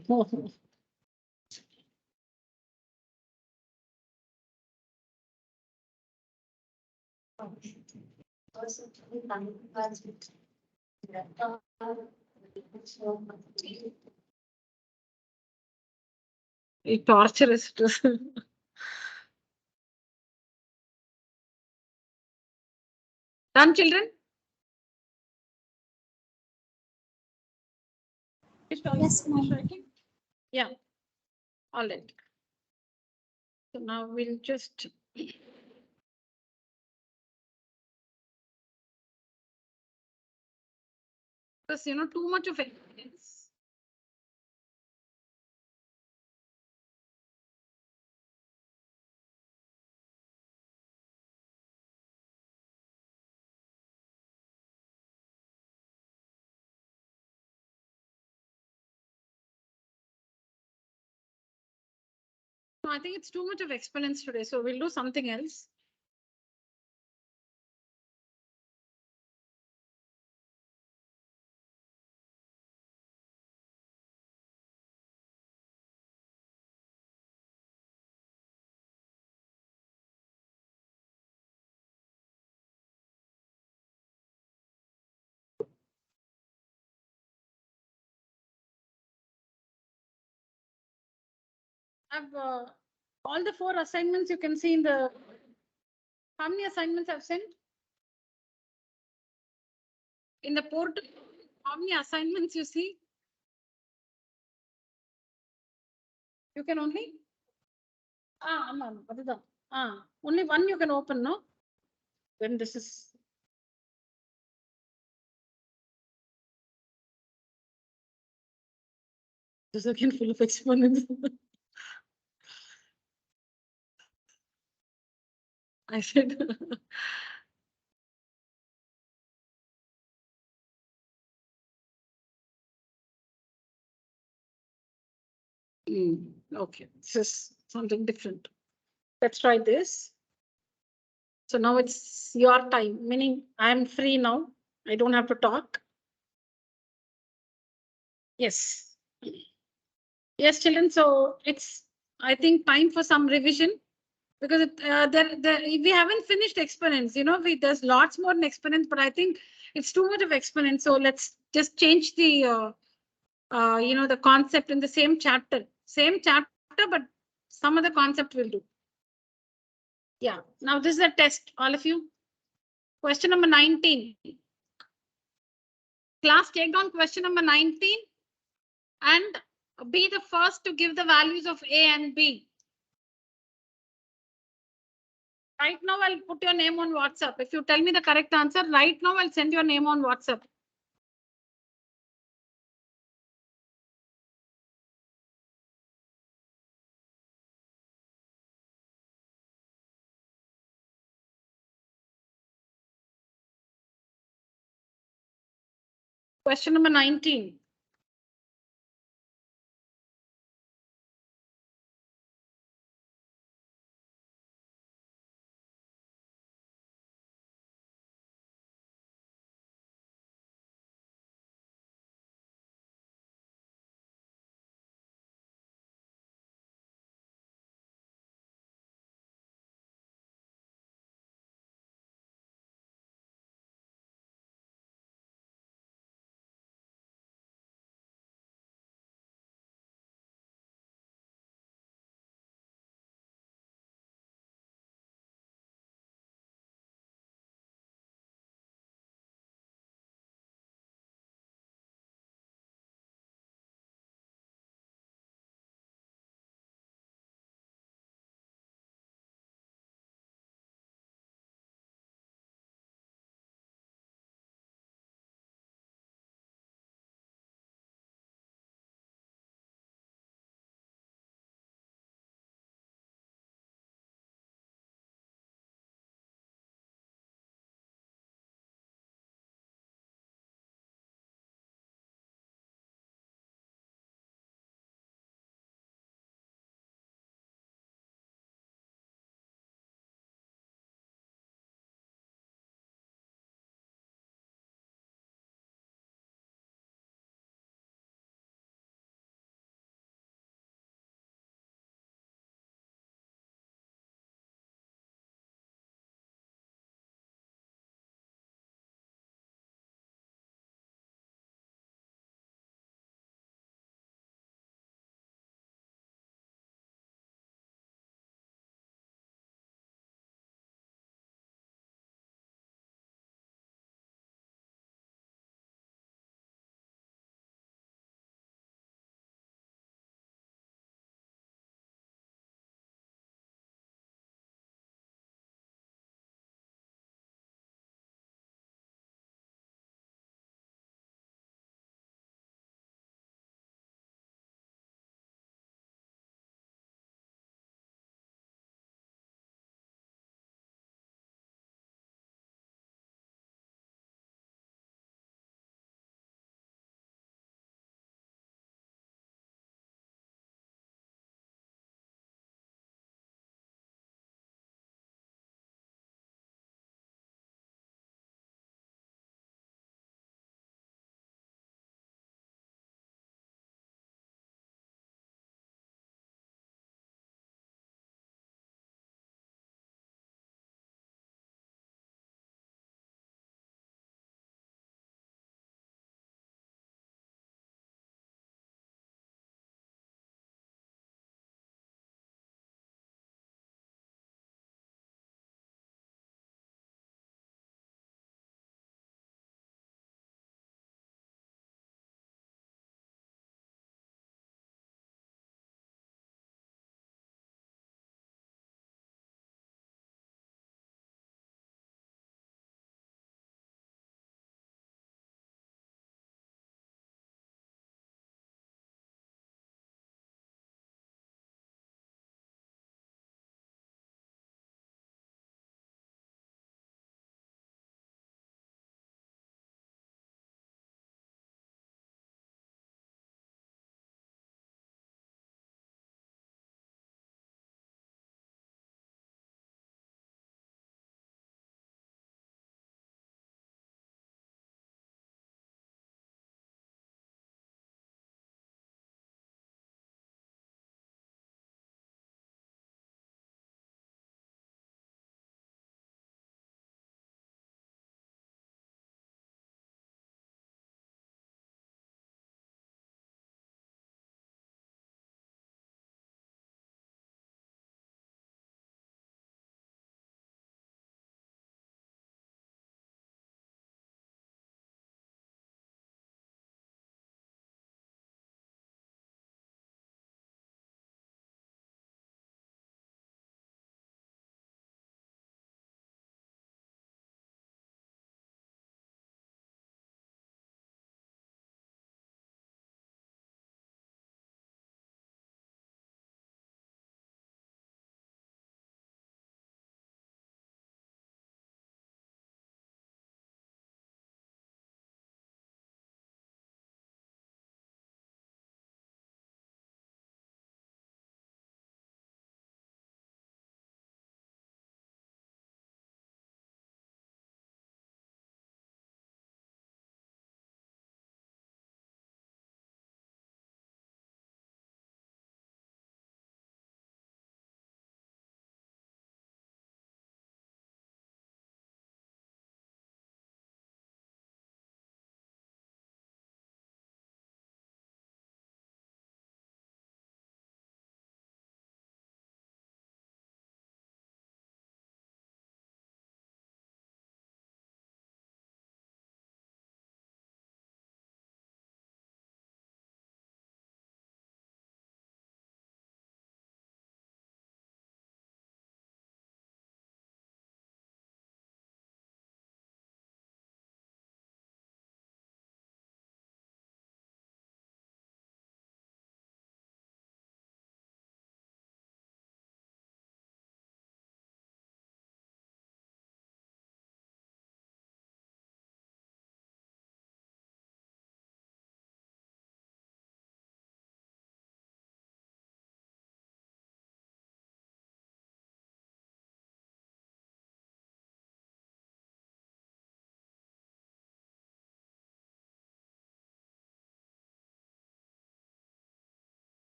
It's torturous. Done, children? Yes, ma'am. Yeah. All right. So now we'll just. Because too much of evidence. No, I think it's too much of exponents today, so we'll do something else. I've all the 4 assignments you can see in the. How many assignments I've sent? In the portal, how many assignments you see? You can only. Only one you can open, no? When this is. This is again full of exponents. I said. Okay, this is something different. Let's try this. So now it's your time, meaning I'm free now. I don't have to talk. Yes. Yes, children. So it's, I think, time for some revision because we haven't finished exponents. There's lots more in exponents, but I think it's too much of exponents. So let's just change the, the concept in the same chapter, but some other concept will do. Yeah. Now this is a test, all of you. Question number 19. Class, take down question number 19 and be the first to give the values of A and B. Right now, I'll put your name on WhatsApp. If you tell me the correct answer, right now, I'll send your name on WhatsApp. Question number 19.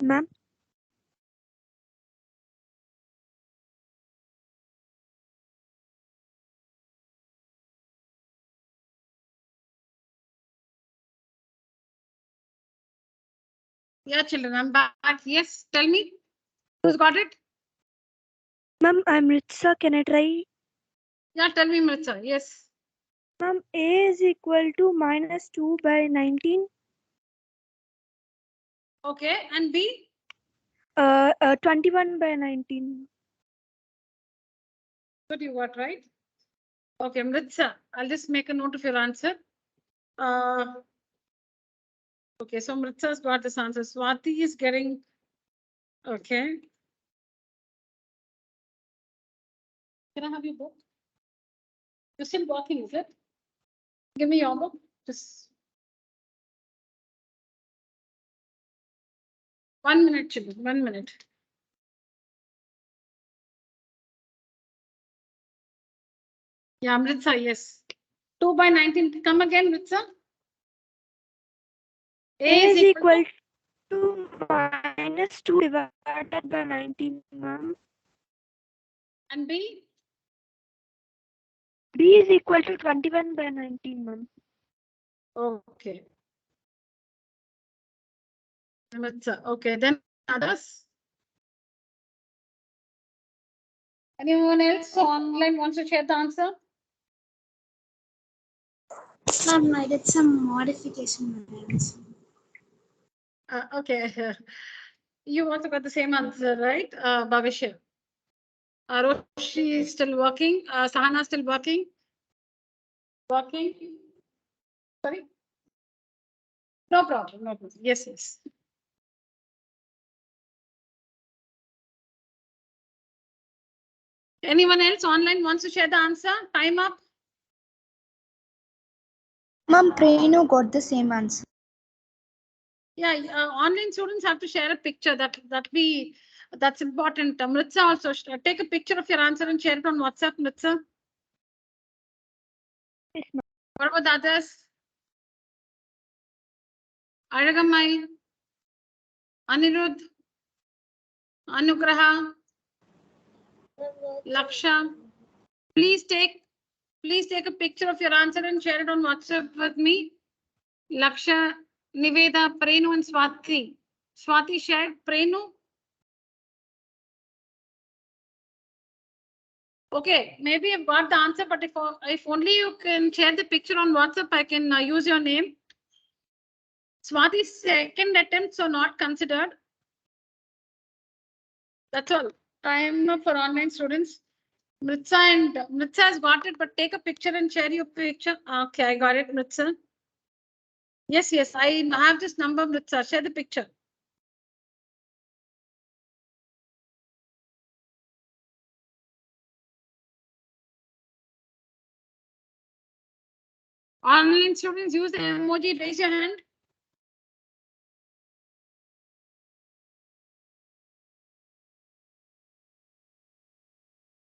Ma'am. Yeah, children, I'm back. Yes, tell me. Who's got it? Ma'am, I'm Ritsa. Can I try? Yeah, tell me, Mritza. Yes. Ma'am, A is equal to minus 2 by 19. Okay, and B? 21 by 19. What you got, right? Okay, Mritza, I'll just make a note of your answer. Okay, so Mritza's got this answer. Swati is getting, okay. Can I have your book? You're still working, is it? Give me your book. Just 1 minute, children, 1 minute. Yeah, Mritza, yes. 2 by 19. Come again, Mritza. A is equal to minus 2 divided by 19, ma'am. And B? B is equal to 21 by 19, ma'am. Okay. Mritza, okay, then others? Anyone else online wants to share the answer? Ma'am, I did some modification. Okay. You also got the same answer, right? Bhavishya. Roshi is still working. Sahana still working. Working. Sorry. No problem. No problem. Yes, yes. Anyone else online wants to share the answer? Time up. Ma'am, Prenu got the same answer. Yeah, online students have to share a picture. That's important. Mritza also take a picture of your answer and share it on WhatsApp. Mritza. Yes, ma'am. What about the others? Aragamai, Anirudh, Anugraha, Laksha. Please take a picture of your answer and share it on WhatsApp with me. Laksha, Niveda, Prenu, and Swati. Swati shared. Prenu. Okay, maybe I've got the answer, but if only you can share the picture on WhatsApp, I can use your name. Swati's second attempts are not considered. That's all. Time for online students. Mritza has got it, but take a picture and share your picture. Okay, I got it, Mritza. Yes, yes, I have this number, Mritza. Share the picture. Online students use the emoji. Raise your hand.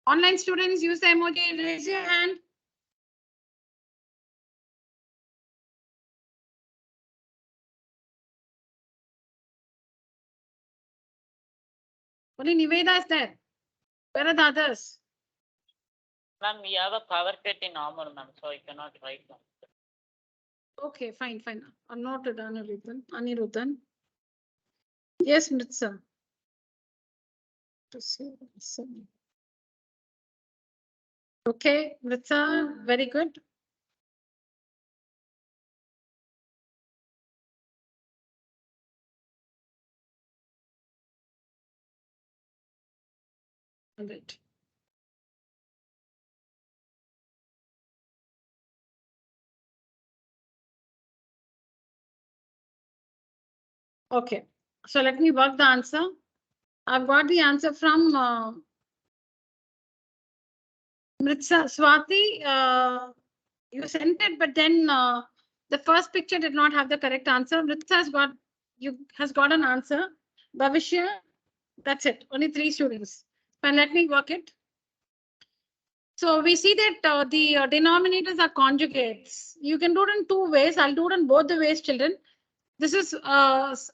Online students use the emoji. Raise your hand. Only Niveda is there. Where are the others? Ma'am, we have a power cut in armor, ma'am, so I cannot write them. Okay, fine, fine. Noted, Anirudhan. Yes, Mritza. Okay, Mritza, very good. Right. Okay, so let me work the answer. I've got the answer from Mritza. Swati, you sent it, but then the first picture did not have the correct answer. Mritza has got an answer. Bhavishya, that's it. Only 3 students. Fine, let me work it. So we see that the denominators are conjugates. You can do it in 2 ways. I'll do it in both the ways, children. This is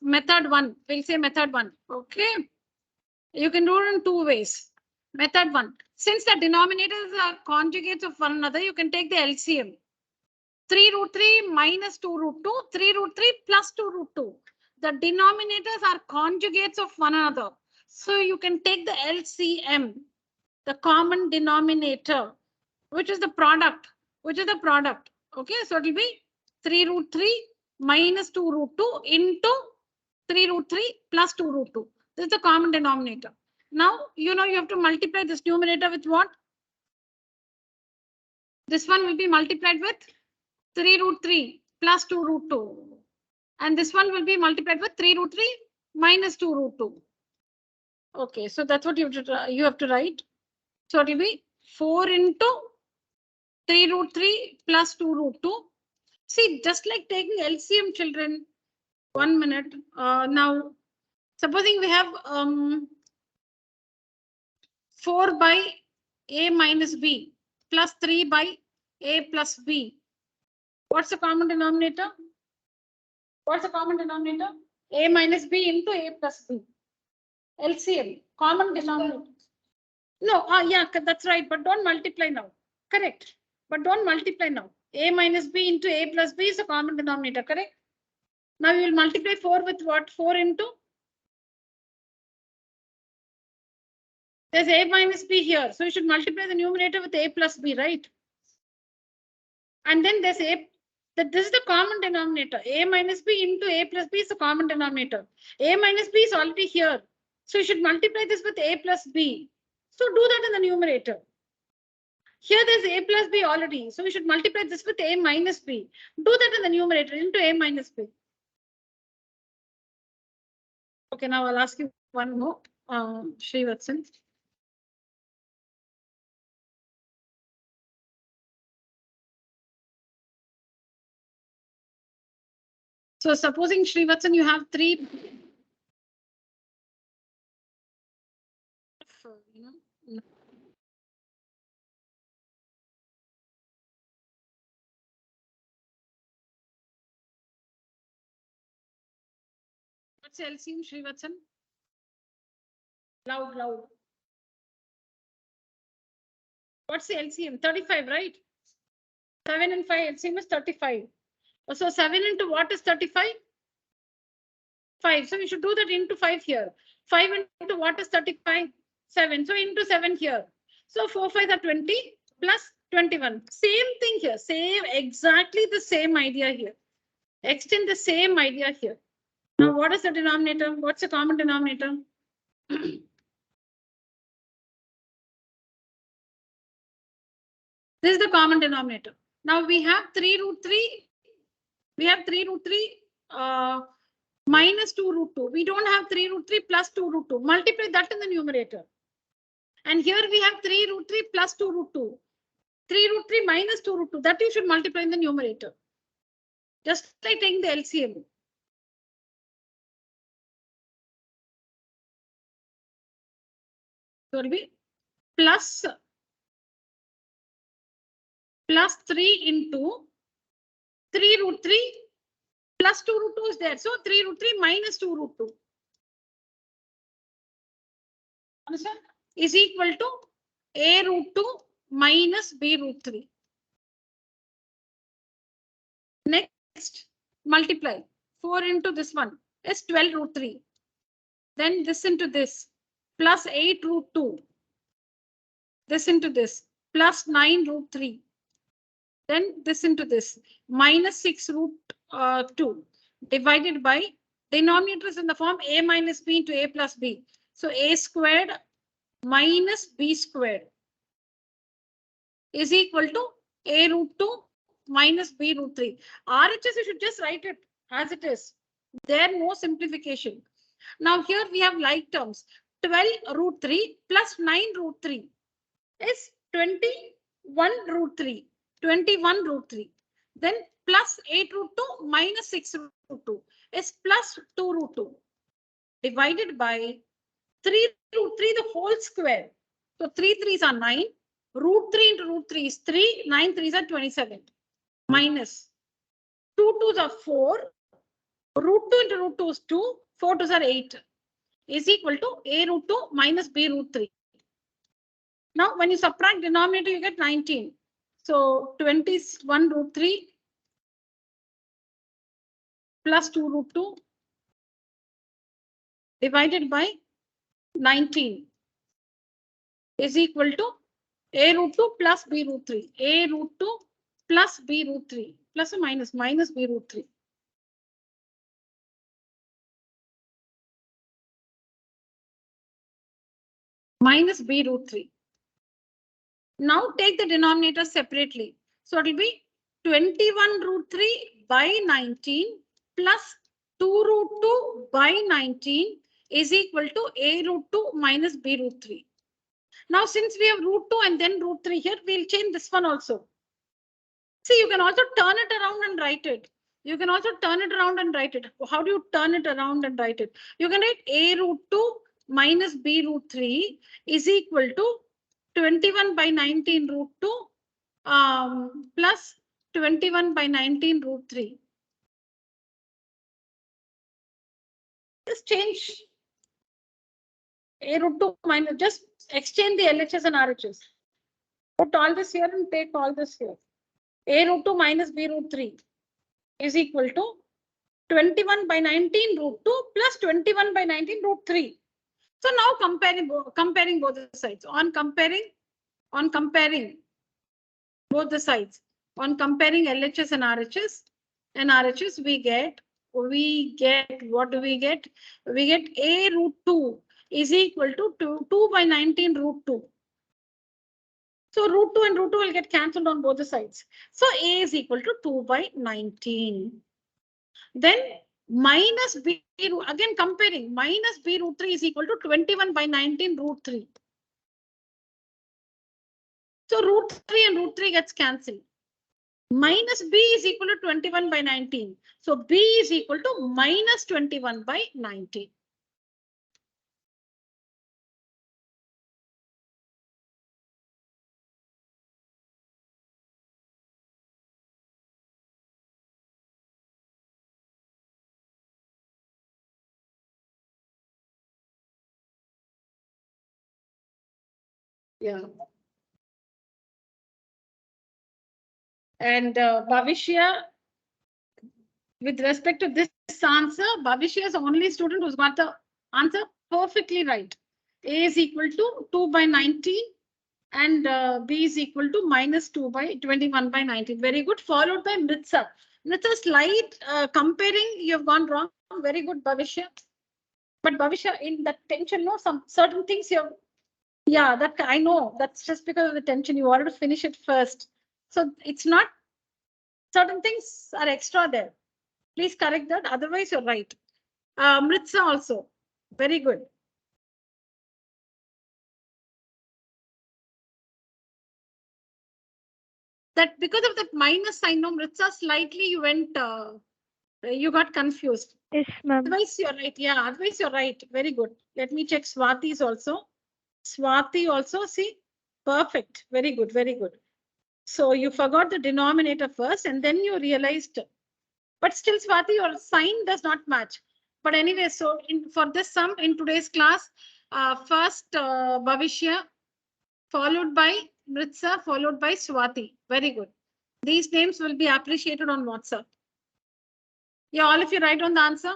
method 1. We'll say method 1. Okay. You can do it in 2 ways. Method 1. Since the denominators are conjugates of one another, you can take the LCM. 3 root 3 minus 2 root 2, 3 root 3 plus 2 root 2. The denominators are conjugates of one another. So you can take the LCM, the common denominator, which is the product. Okay, so it will be 3 root 3 minus 2 root 2 into 3 root 3 plus 2 root 2. This is the common denominator. Now, you have to multiply this numerator with what? This one will be multiplied with 3 root 3 plus 2 root 2. And this one will be multiplied with 3 root 3 minus 2 root 2. Okay, so that's what you have to write. So it will be 4 into 3 root 3 plus 2 root 2. See, just like taking LCM, children. 1 minute. Now, supposing we have 4 by a minus b plus 3 by a plus b. What's the common denominator? A minus b into a plus b. LCM, common denominator. No, yeah, that's right, but don't multiply now. Correct, but don't multiply now. A minus b into a plus b is a common denominator, correct? Now we will multiply 4 with what? 4 into? There's a minus b here, so you should multiply the numerator with a plus b, right? And then there's this is the common denominator. A minus b into a plus b is the common denominator. A minus b is already here. So you should multiply this with a plus b. So do that in the numerator. Here there's a plus b already. So we should multiply this with a minus b. Do that in the numerator into a minus b. Okay, now I'll ask you one more, Srivatsan. So supposing Srivatsan, you have 3. What's LCM, Srivatsan? Loud. What's the LCM? 35, right? 7 and 5 LCM is 35. So 7 into what is 35? 5. So we should do that into 5 here. 5 into what is 35? 7. So into 7 here. So 4 5 are 20 plus 21. Same thing here. Exactly the same idea here. Extend the same idea here. Now what is the denominator? What's the common denominator? This is the common denominator. Now we have 3 root 3. We have 3 root 3 minus 2 root 2. We don't have 3 root 3 plus 2 root 2. Multiply that in the numerator. And here we have 3 root 3 plus 2 root 2. 3 root 3 minus 2 root 2. That you should multiply in the numerator. Just like taking the LCM. So it will be plus 3 into 3 root 3 plus 2 root 2 is there. So 3 root 3 minus 2 root 2. Understand? Is equal to a root 2 minus b root 3. Next, multiply 4 into this one is 12 root 3. Then this into this plus 8 root 2. This into this plus 9 root 3. Then this into this minus 6 root 2 divided by denominators in the form a minus b into a plus b. So a squared minus b squared is equal to a root 2 minus b root 3. RHS, you should just write it as it is. There no simplification. Now here we have like terms. 12 root 3 plus 9 root 3 is 21 root 3. 21 root 3. Then plus 8 root 2 minus 6 root 2 is plus 2 root 2 divided by 3 root 3 the whole square. So 3 3s are 9. Root 3 into root 3 is 3. 9 3s are 27. Minus 2 2s are 4. Root 2 into root 2 is 2. 4 2s are 8. Is equal to a root 2 minus b root 3. Now, when you subtract denominator, you get 19. So 21 root 3 plus 2 root 2 divided by 19 is equal to a root 2 plus b root 3. A root 2 plus b root 3 plus or minus b root 3. Minus b root 3. Now take the denominator separately. So it will be 21 root 3 by 19 plus 2 root 2 by 19 is equal to a root 2 minus b root 3. Now, since we have root 2 and then root 3 here, we'll change this one also. See, you can also turn it around and write it. You can also turn it around and write it. How do you turn it around and write it? You can write a root 2 minus b root 3 is equal to 21 by 19 root 2 plus 21 by 19 root 3. Just change a root 2 minus, just exchange the LHS and RHS. Put all this here and take all this here. A root 2 minus b root 3 is equal to 21 by 19 root 2 plus 21 by 19 root 3. So now comparing both the sides. On comparing both the sides. On comparing LHS and RHS, we get what do we get? We get a root 2 is equal to 2 by 19 root 2. So root 2 and root 2 will get cancelled on both the sides. So a is equal to 2 by 19. Then minus b, again comparing, minus b root 3 is equal to 21 by 19 root 3. So root 3 and root 3 gets cancelled. Minus b is equal to 21 by 19. So b is equal to minus 21 by 19. Yeah. And Bhavishya, with respect to this answer, Bhavishya is the only student who's got the answer perfectly right. A is equal to 2 by 19 and B is equal to minus 2 by 21 by 19. Very good. Followed by Mritza. Mritza, slight comparing, you have gone wrong. Very good, Bhavishya. But Bhavishya, in that tension, no, some certain things you have. Yeah, that I know. That's just because of the tension. You wanted to finish it first. So it's not, certain things are extra there. Please correct that. Otherwise, you're right. Mritza also. Very good. That because of that minus sign, no, Mritza, slightly you went, you got confused. Yes, ma'am. Otherwise, you're right. Yeah, otherwise, you're right. Very good. Let me check Swati's also. Swati also, see, perfect. Very good, very good. So you forgot the denominator first and then you realized, but still, Swati, your sign does not match. But anyway, so for this sum in today's class, first Bhavishya, followed by Mritza, followed by Swati. Very good. These names will be appreciated on WhatsApp. Yeah, all of you write on the answer.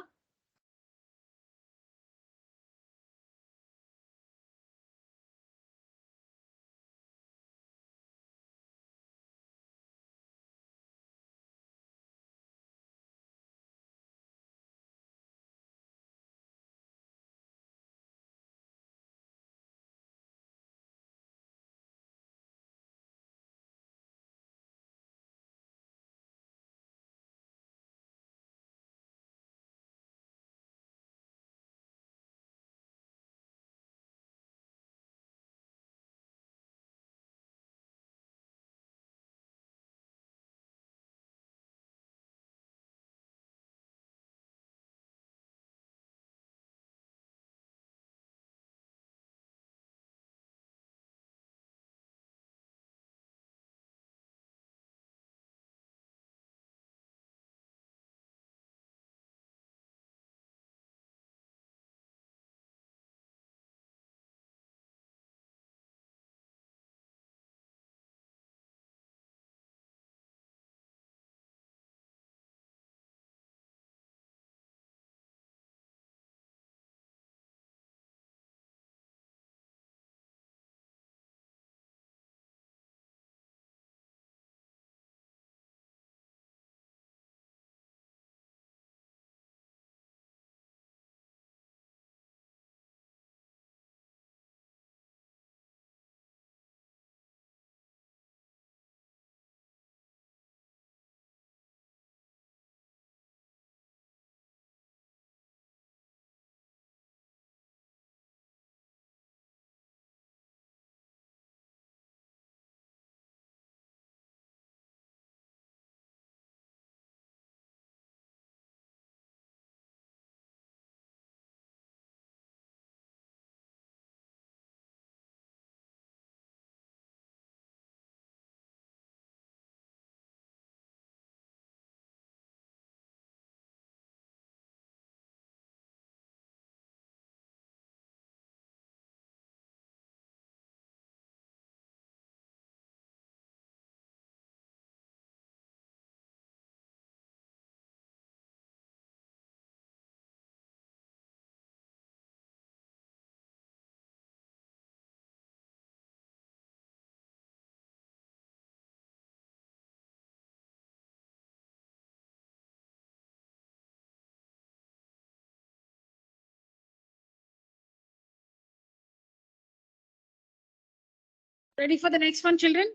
Ready for the next one, children?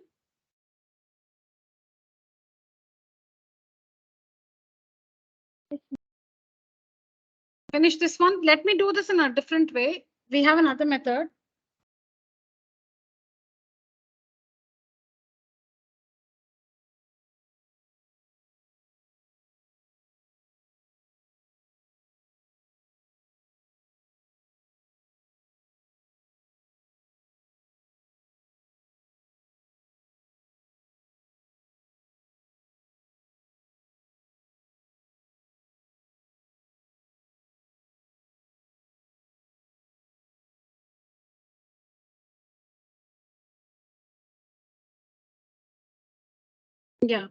Finish this one. Let me do this in a different way. We have another method. Yeah.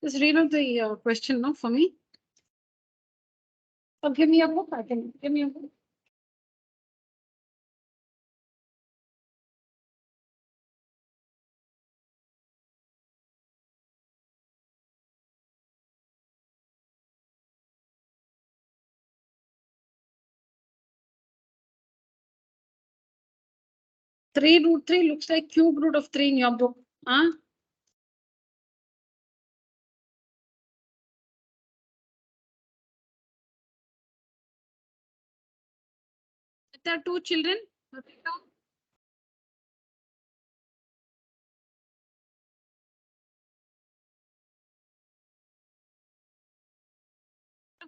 Just read out the question now for me. Or give me a book. I can give me a book. Three root 3 looks like cube root of 3 in your book. Huh? There are 2 children.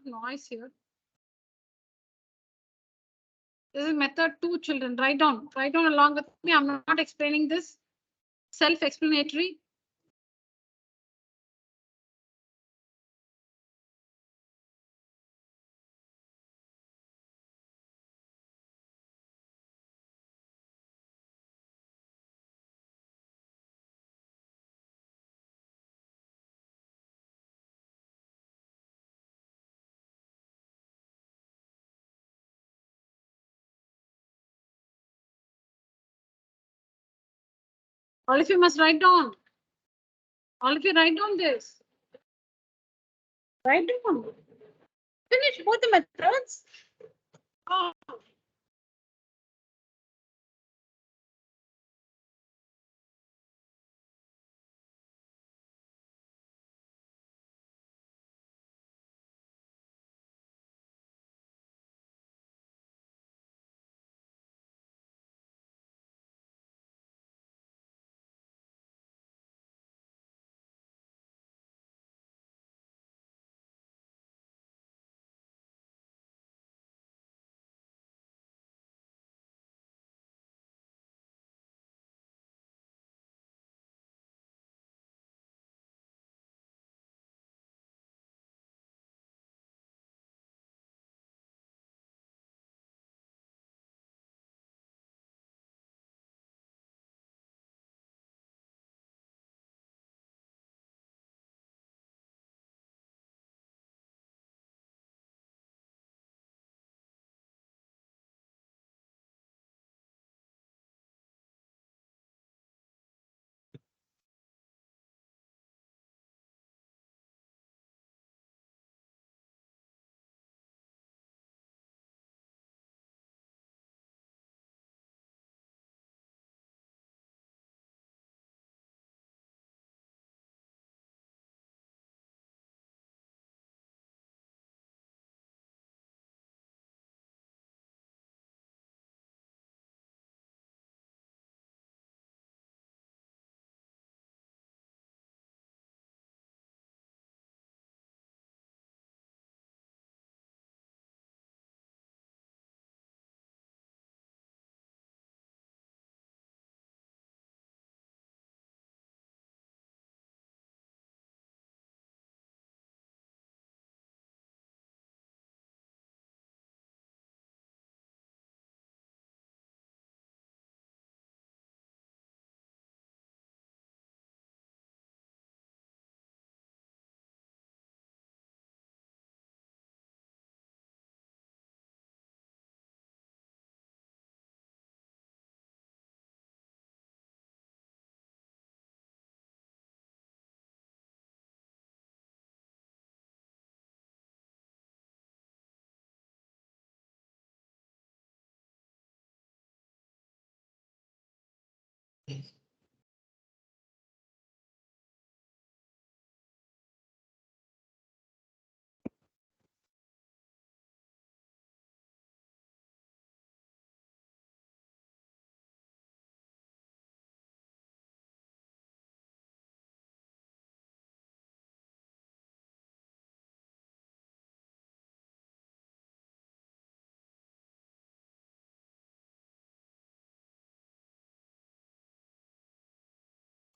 Noise here. This is method 2, children. Write down along with me. I'm not explaining this. Self-explanatory. All of you must write down. All of you write down this. Write down. Finish both the methods. Oh.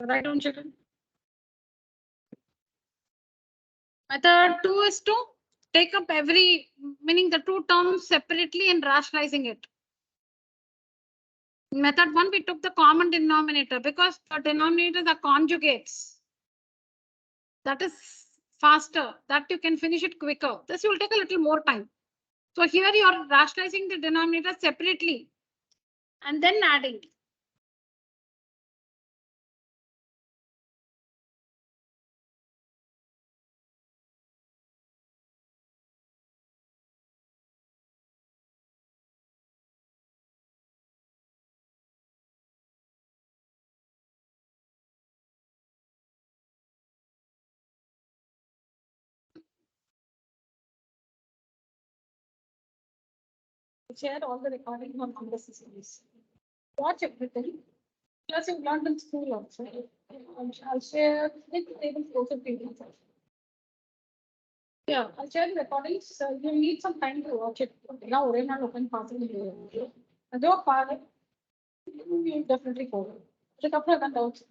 Right on, children. Method 2 is to take up every, meaning the two terms separately and rationalizing it. Method 1, we took the common denominator because the denominators are conjugates. That is faster, that you can finish it quicker. This will take a little more time. So here you are rationalizing the denominator separately and then adding. Share all the recordings on number systems. Watch everything. Plus you've learned in school also. I'll share the table closer to you. Yeah, I'll share the recordings. So you need some time to watch it. Now we're not open possible. You definitely go. The couple of doubts.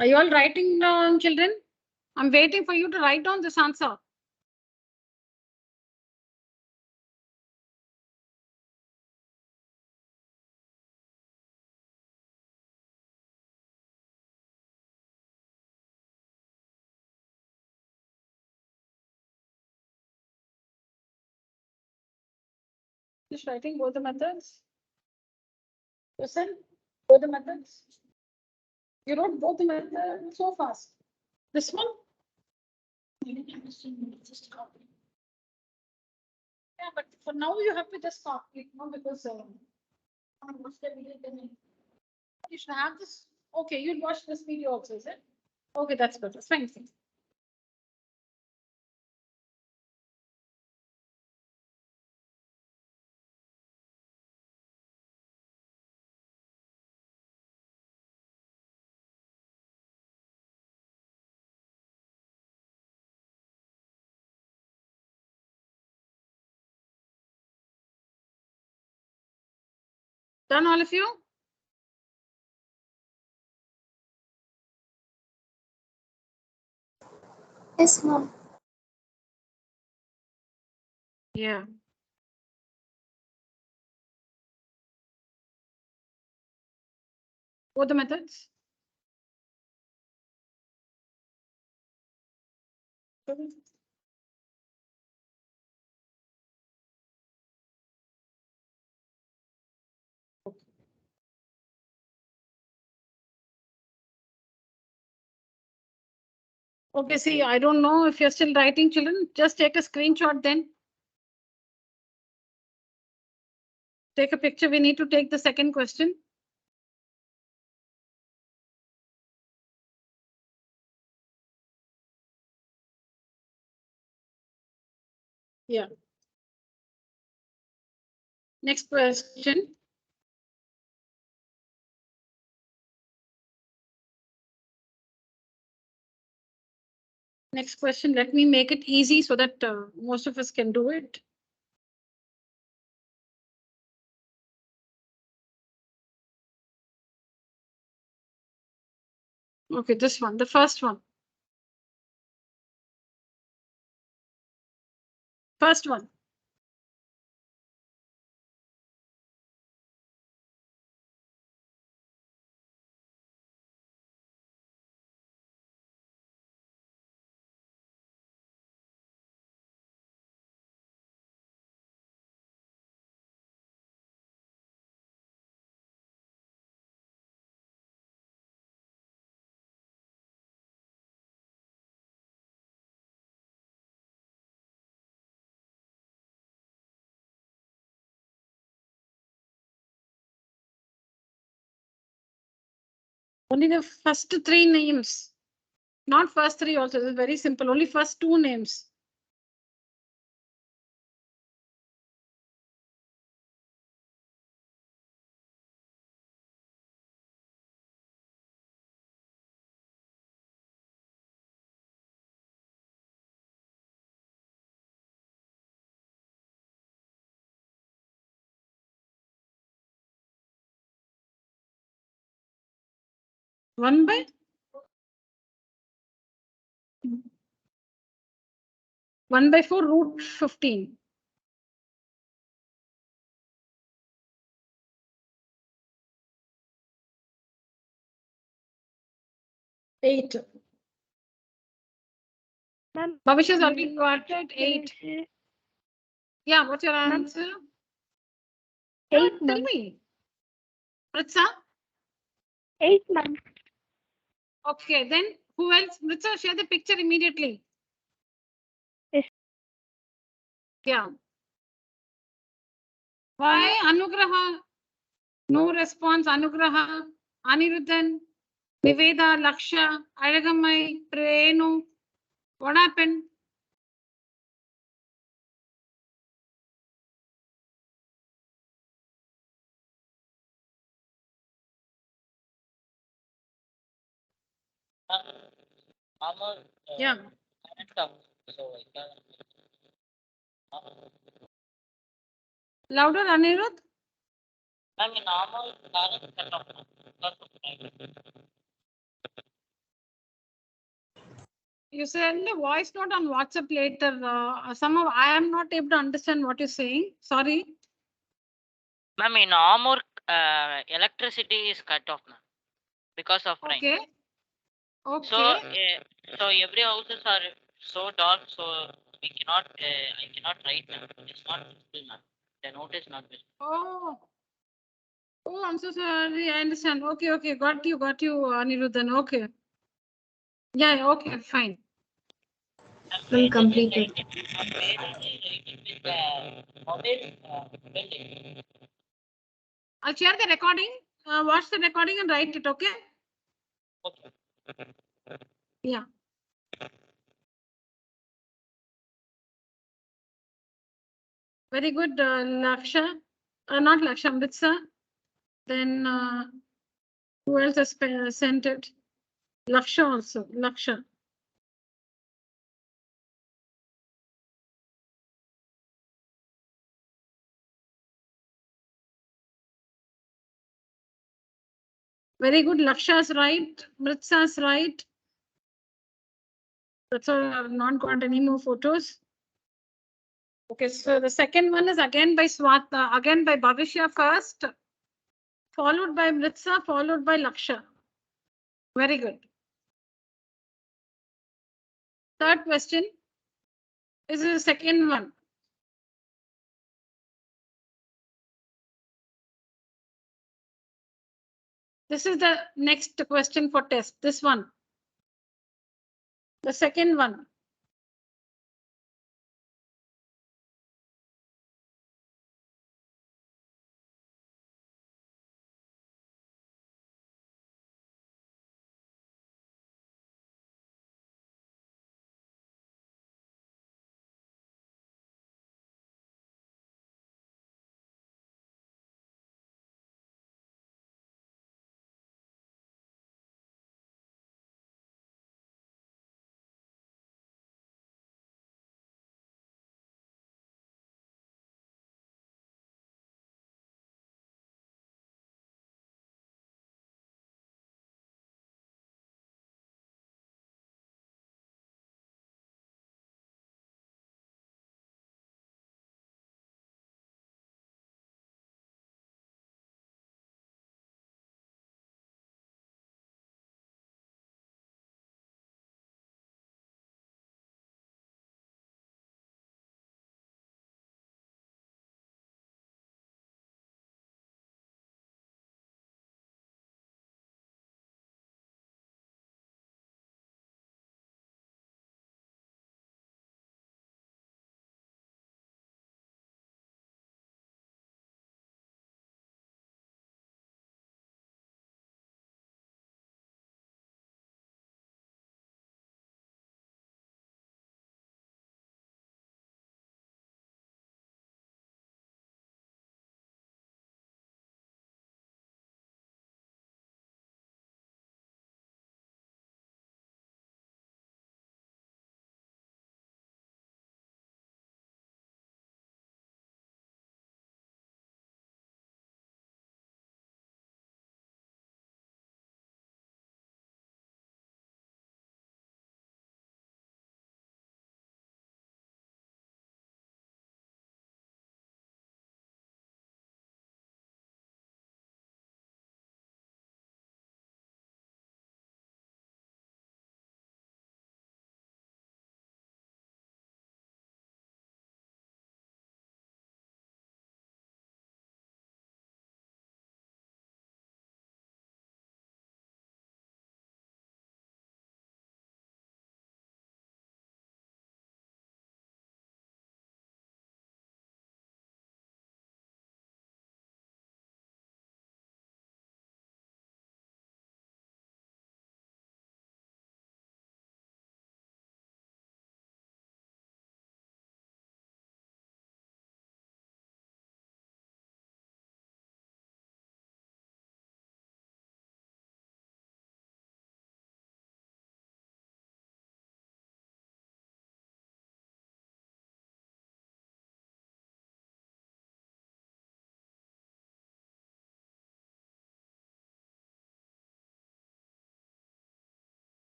Are you all writing down, children? I'm waiting for you to write down this answer. Just writing both the methods. Listen, both the methods. You wrote both the methods so fast. This one? Yeah, but for now you have to just copy, no, because you should have this. Okay, you'd watch this video also, is it? Okay, that's good. That's fine. Done, all of you? Yes, ma'am. Yeah. Both the methods? Okay, see, I don't know if you're still writing, children. Just take a screenshot then. Take a picture. We need to take the second question. Yeah. Next question. Next question. Let me make it easy so that most of us can do it. Okay, this one, the first one. First one. Only the first three names. Not first three also. It's very simple. Only first two names. One by 1/4 root 15. 8. Ma'am, Bhavisha's already got it. 8. is Yeah, what's your Ma'am, answer? 8, Tell ma'am. me. Pritsa? 8, ma'am. Okay, then who else? Pritsa, share the picture immediately. Yes. Yeah. Why Anugraha? No response. Anugraha, Anirudhan, Niveda, Laksha, Aragamai, Prenu. What happened? Normal. Yeah. Current so I can. Louder, Anirudh. I mean, normal current set of You send the voice note on WhatsApp later. Somehow I am not able to understand what you're saying. Sorry. Ma'am, in Amur, electricity is cut off, ma'am, because of rain. Okay. Okay. So every houses are so dark, so we cannot. I cannot write, ma'am. It's not visible, ma'am. The note is not visible. Oh. Oh, I'm so sorry. I understand. Okay, okay. Got you, Anirudhan. Okay. Yeah, okay, fine. Well completed. I'll share the recording. Watch the recording and write it, okay? Okay. Yeah. Very good, Laksha. Not Laksha, Amritsa. Then who else has sent it? Laksha also. Laksha. Very good. Laksha's right. Mritsa's right. That's all. I've not got any more photos. Okay, so the second one is again by Swata, again by Bhavishya first, followed by Mritsa, followed by Laksha. Very good. Third question is the second one. This is the next question for test. This one. The second one.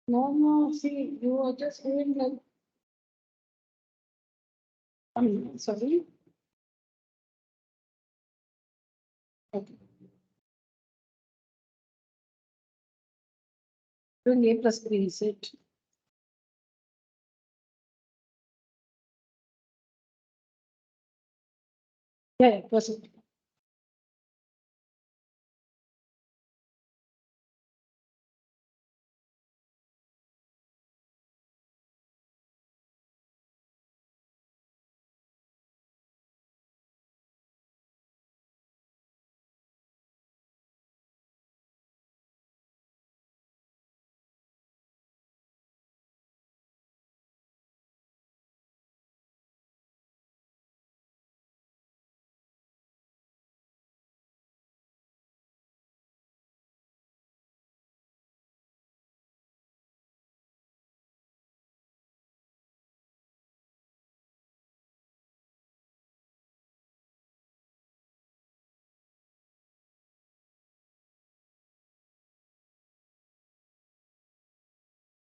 No, see, you are just doing like. Sorry. Okay. Doing A plus B, is it? Yeah, percent.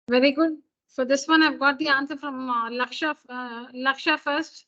Very good. For this one, I've got the answer from Laksha first.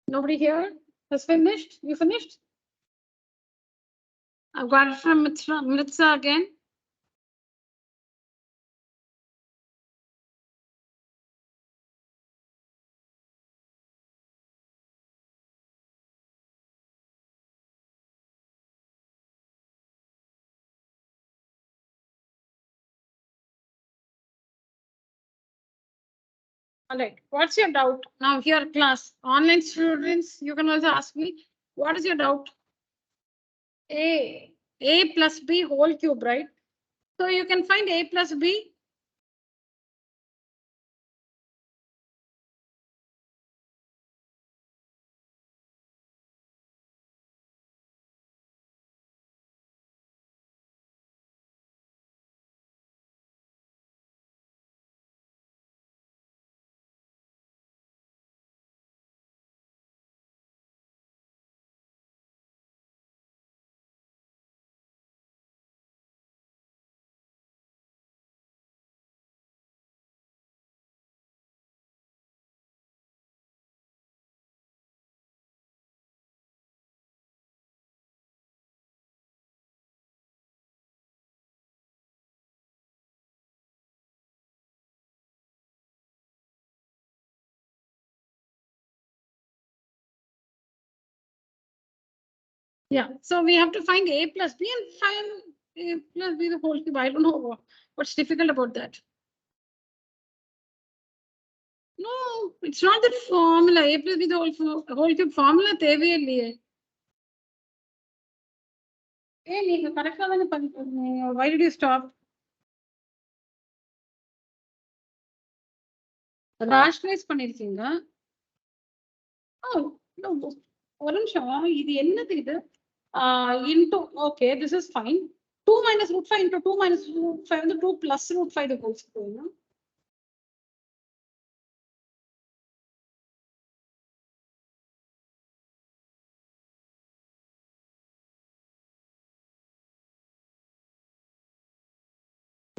Nobody here has finished? You finished? I've got it from Mritza again. All right. What's your doubt? Now here, class. Online students, you can also ask me, what is your doubt? A plus B whole cube, right? So you can find A plus B. Yeah. So we have to find A plus B and find A plus B the whole cube. I don't know what's difficult about that. No, it's not that formula. A plus B the whole cube formula தேவையே இல்லையே. நீங்க கரெக்டா தானே பண்ணிருக்கீங்க. Why did you stop? Rationalize பண்ணிருக்கீங்க. Oh, no. ஒரு நிமிஷம் இது என்னது இது? Into, okay, this is fine. 2 minus root 5 into 2 minus root 5 into 2 plus root 5 the whole square. No?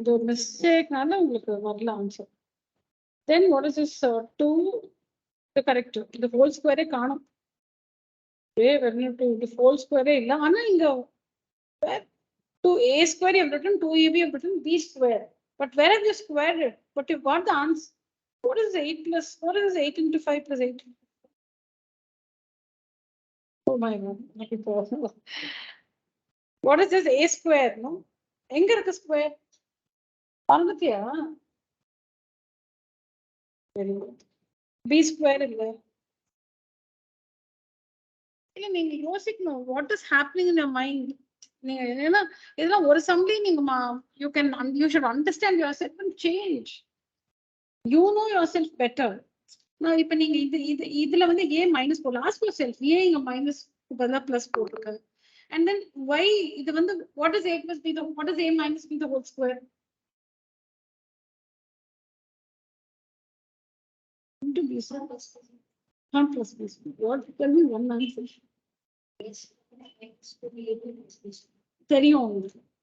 The mistake nala உங்களுக்கு வரல answer. Then what is this 2? The correct. The whole square காணோம். The whole square இல்ல. ஆனா இங்க 2a square you have written, 2ab you have written, b square. But where have you squared it? But you got the answer. What is 8 plus? What is 8 into 5 plus 8? Oh my god. What is this a square? No? எங்க இருக்கு square? மறந்துட்டியா? Very good. B square இல்ல. இல்ல நீங்க யோசிக்கணும். What is happening in your mind? நீங்க ஏன்னா இதெல்லாம் ஒரு சம்லி நீங்க you should understand yourself and change. You know yourself better. நான் இப்ப நீங்க இதுல வந்து a minus போடலாம். Ask yourself, a இங்க minus பதிலா plus போட்டுருக்கு. And then why இது வந்து what is a plus b what is a minus b the whole square? Into b square plus b square. What? Tell me one answer. தெரியும்.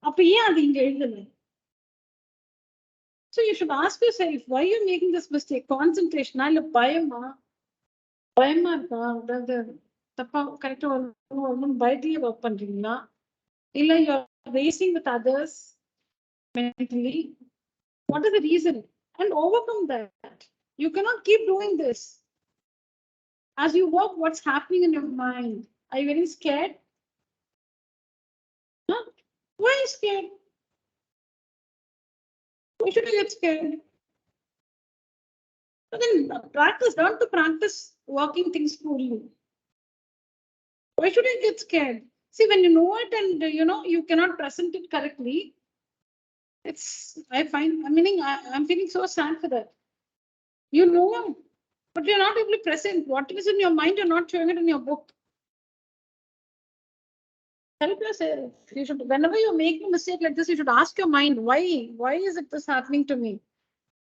அப்ப ஏன் அது இங்க எழுதல? So you should ask yourself, why are you making this mistake? Concentration, இல்ல பயமா? பயமா இருக்கா? அதாவது தப்பா கரெக்டா வரணும் பயத்திலேயே ஒர்க் பண்றீங்களா? இல்ல you're racing with others mentally? What is the reason? And overcome that. You cannot keep doing this. As you work, what's happening in your mind? Are you getting scared? Huh? Why are you scared? Why should you get scared? But then practice, learn to practice working things slowly. Why should you get scared? See, when you know it and you cannot present it correctly, I'm feeling so sad for that. You know, but you're not able to present. What is in your mind, you're not showing it in your book. Help yourself. You should, whenever you make a mistake like this, you should ask your mind, why is it this happening to me?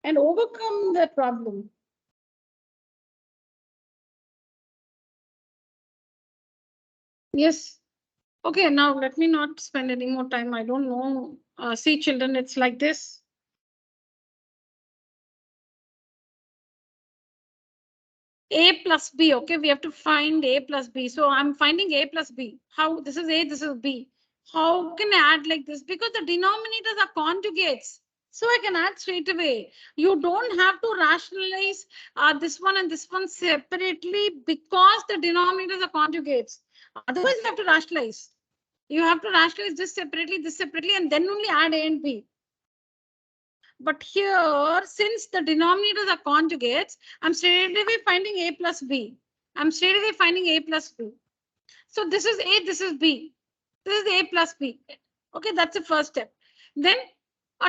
And overcome that problem. Yes. Okay, now let me not spend any more time. I don't know. See, children, it's like this. A plus B, okay, we have to find A plus B. So I'm finding A plus B. How? This is A, this is B. How can I add like this? Because the denominators are conjugates. So I can add straight away. You don't have to rationalize this one and this one separately because the denominators are conjugates. Otherwise, you have to rationalize. You have to rationalize this separately, and then only add A and B. But here, since the denominators are conjugates, I'm straight away finding A plus B. I'm straight away finding A plus B. So this is A, this is B. This is A plus B. Okay, that's the first step. Then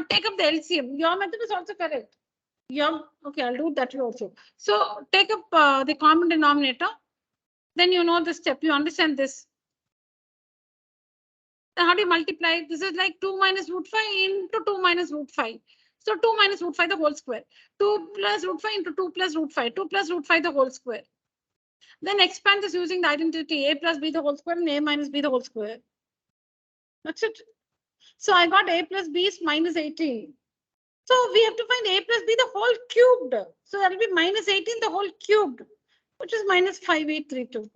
take up the LCM. Your method is also correct. Okay, I'll do that also. So take up the common denominator. Then you know this step. You understand this. Then how do you multiply? This is like 2 minus root 5 into 2 minus root 5. So 2 minus root 5 the whole square. 2 plus root 5 into 2 plus root 5. 2 plus root 5 the whole square. Then expand this using the identity A plus B the whole square and A minus B the whole square. That's it. So I got A plus B is minus 18. So we have to find A plus B the whole cubed. So that will be minus 18 the whole cubed, which is minus 5832.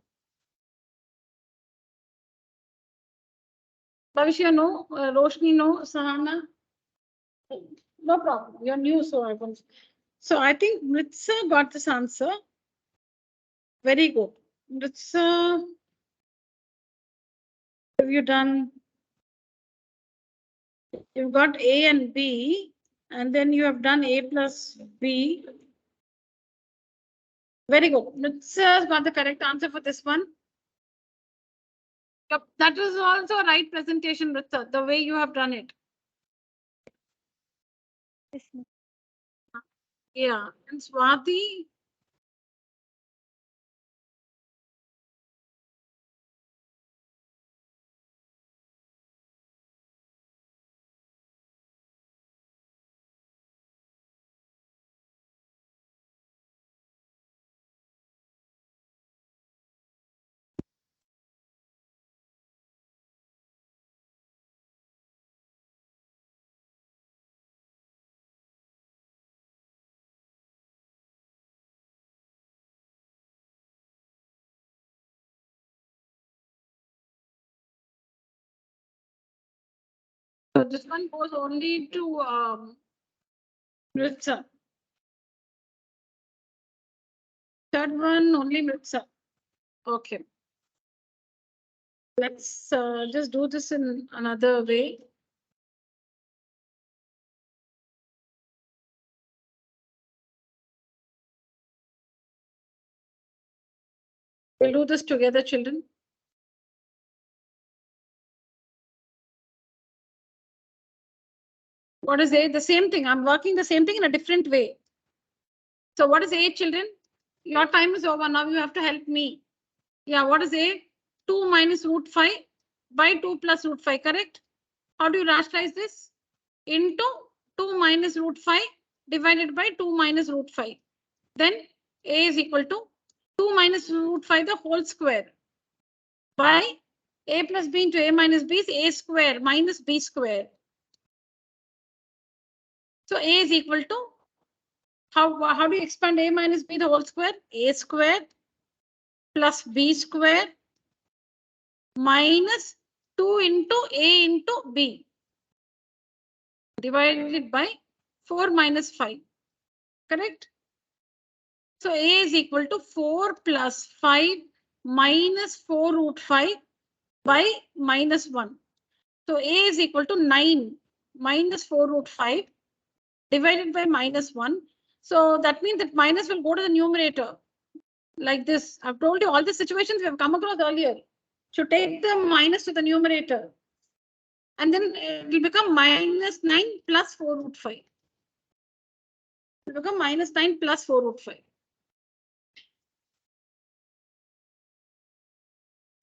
Bhavishya, no. Roshni, no. Sahana. No problem. You're new, so I won't. So I think Mritsa got this answer. Very good. Mritsa, have you done? You've got A and B, and then you have done A plus B. Very good. Mritsa's got the correct answer for this one. Yep, that is also a right presentation, Mritsa, the way you have done it. Yes, ma'am. Yeah, and Swati. So this one goes only to Mritsa. Third one only Mritsa. Okay. Let's just do this in another way. We'll do this together, children. What is A? The same thing. I'm working the same thing in a different way. So what is A, children? Your time is over. Now you have to help me. Yeah, what is A? 2 minus root 5 by 2 plus root 5, correct? How do you rationalize this? Into 2 minus root 5 divided by 2 minus root 5. Then A is equal to 2 minus root 5 the whole square by A plus B into A minus B is A square minus B square. So A is equal to, how do you expand A minus B the whole square? A square plus B square minus 2 into A into B divided by 4 minus 5, correct? So A is equal to 4 plus 5 minus 4 root 5 by minus 1. So A is equal to 9 minus 4 root 5 divided by minus 1. So that means that minus will go to the numerator like this. I've told you all the situations we have come across earlier. So take the minus to the numerator. And then it will become minus 9 plus 4 root 5. It will become minus 9 plus 4 root 5.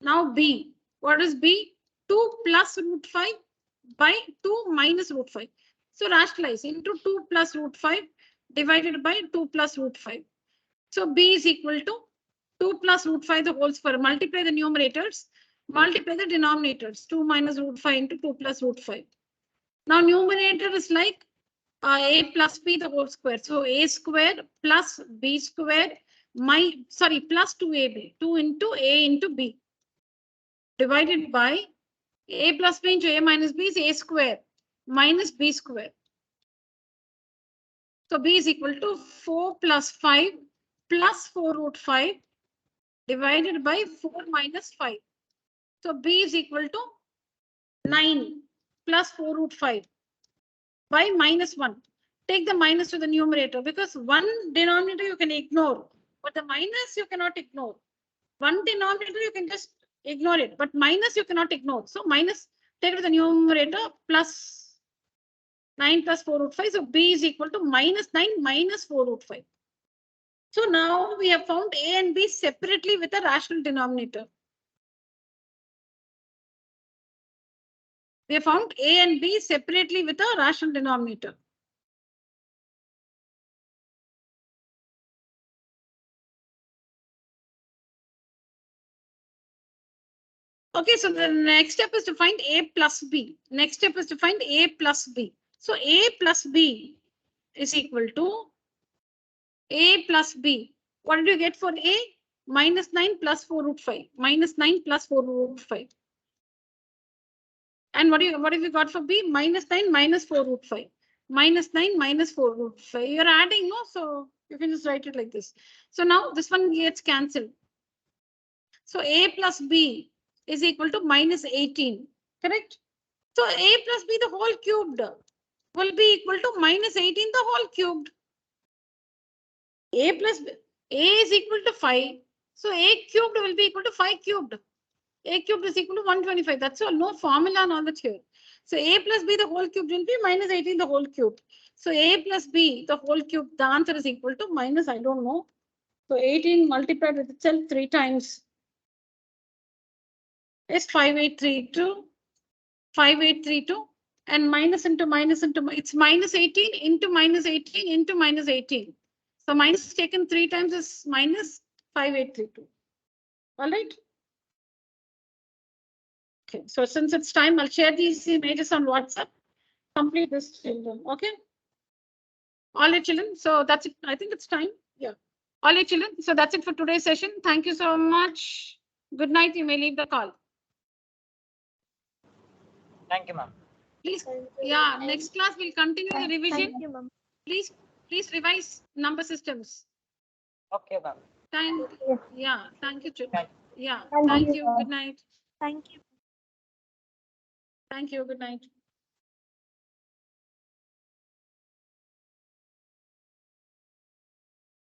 Now B. What is B? 2 plus root 5 by 2 minus root 5. So rationalize into 2 plus root 5 divided by 2 plus root 5. So B is equal to 2 plus root 5 the whole square. Multiply the numerators, multiply the denominators. 2 minus root 5 into 2 plus root 5. Now numerator is like A plus B the whole square. So A square plus B square plus 2AB. 2 into A into B. Divided by A plus B into A minus B is A square minus B square. So B is equal to 4 plus 5 plus 4 root 5 divided by 4 minus 5. So B is equal to 9 plus 4 root 5 by minus 1. Take the minus to the numerator because one denominator you can ignore, but the minus you cannot ignore. One denominator you can just ignore it, but minus you cannot ignore. So minus, take it to the numerator, plus 9 plus 4 root 5. So B is equal to minus 9 minus 4 root 5. So now we have found A and B separately with a rational denominator. We have found A and B separately with a rational denominator. Okay, so the next step is to find A plus B. Next step is to find A plus B. So A plus B is equal to A plus B. What did you get for A? Minus 9 plus 4 root 5. Minus 9 plus 4 root 5. And what have you got for B? Minus 9 minus 4 root 5. Minus 9 minus 4 root 5. You're adding, no? So you can just write it like this. So now this one gets cancelled. So A plus B is equal to minus 18. Correct? So A plus B the whole cubed will be equal to minus 18 the whole cubed. A plus B. A is equal to 5. So A cubed will be equal to 5 cubed. A cubed is equal to 125. That's all. No formula and all that here. So A plus B the whole cubed will be minus 18 the whole cube. So A plus B the whole cube, the answer is equal to minus, I don't know. So 18 multiplied with itself 3 times is 5832. 5832. And minus into, it's minus 18 into minus 18 into minus 18. So minus taken 3 times is minus 5832. All right. Okay, so since it's time, I'll share these images on WhatsApp. Complete this, children. Okay. All right, children. So that's it. I think it's time. Yeah. All right, children. So that's it for today's session. Thank you so much. Good night. You may leave the call. Thank you, ma'am. Please. Yeah. Next class we'll continue the revision. Thank you, ma'am. Please revise number systems. Okay, ma'am. Thank. Yeah. Thank you. Thank Yeah. Thank Thank you. you. Good night. Thank you. Thank you. Good night.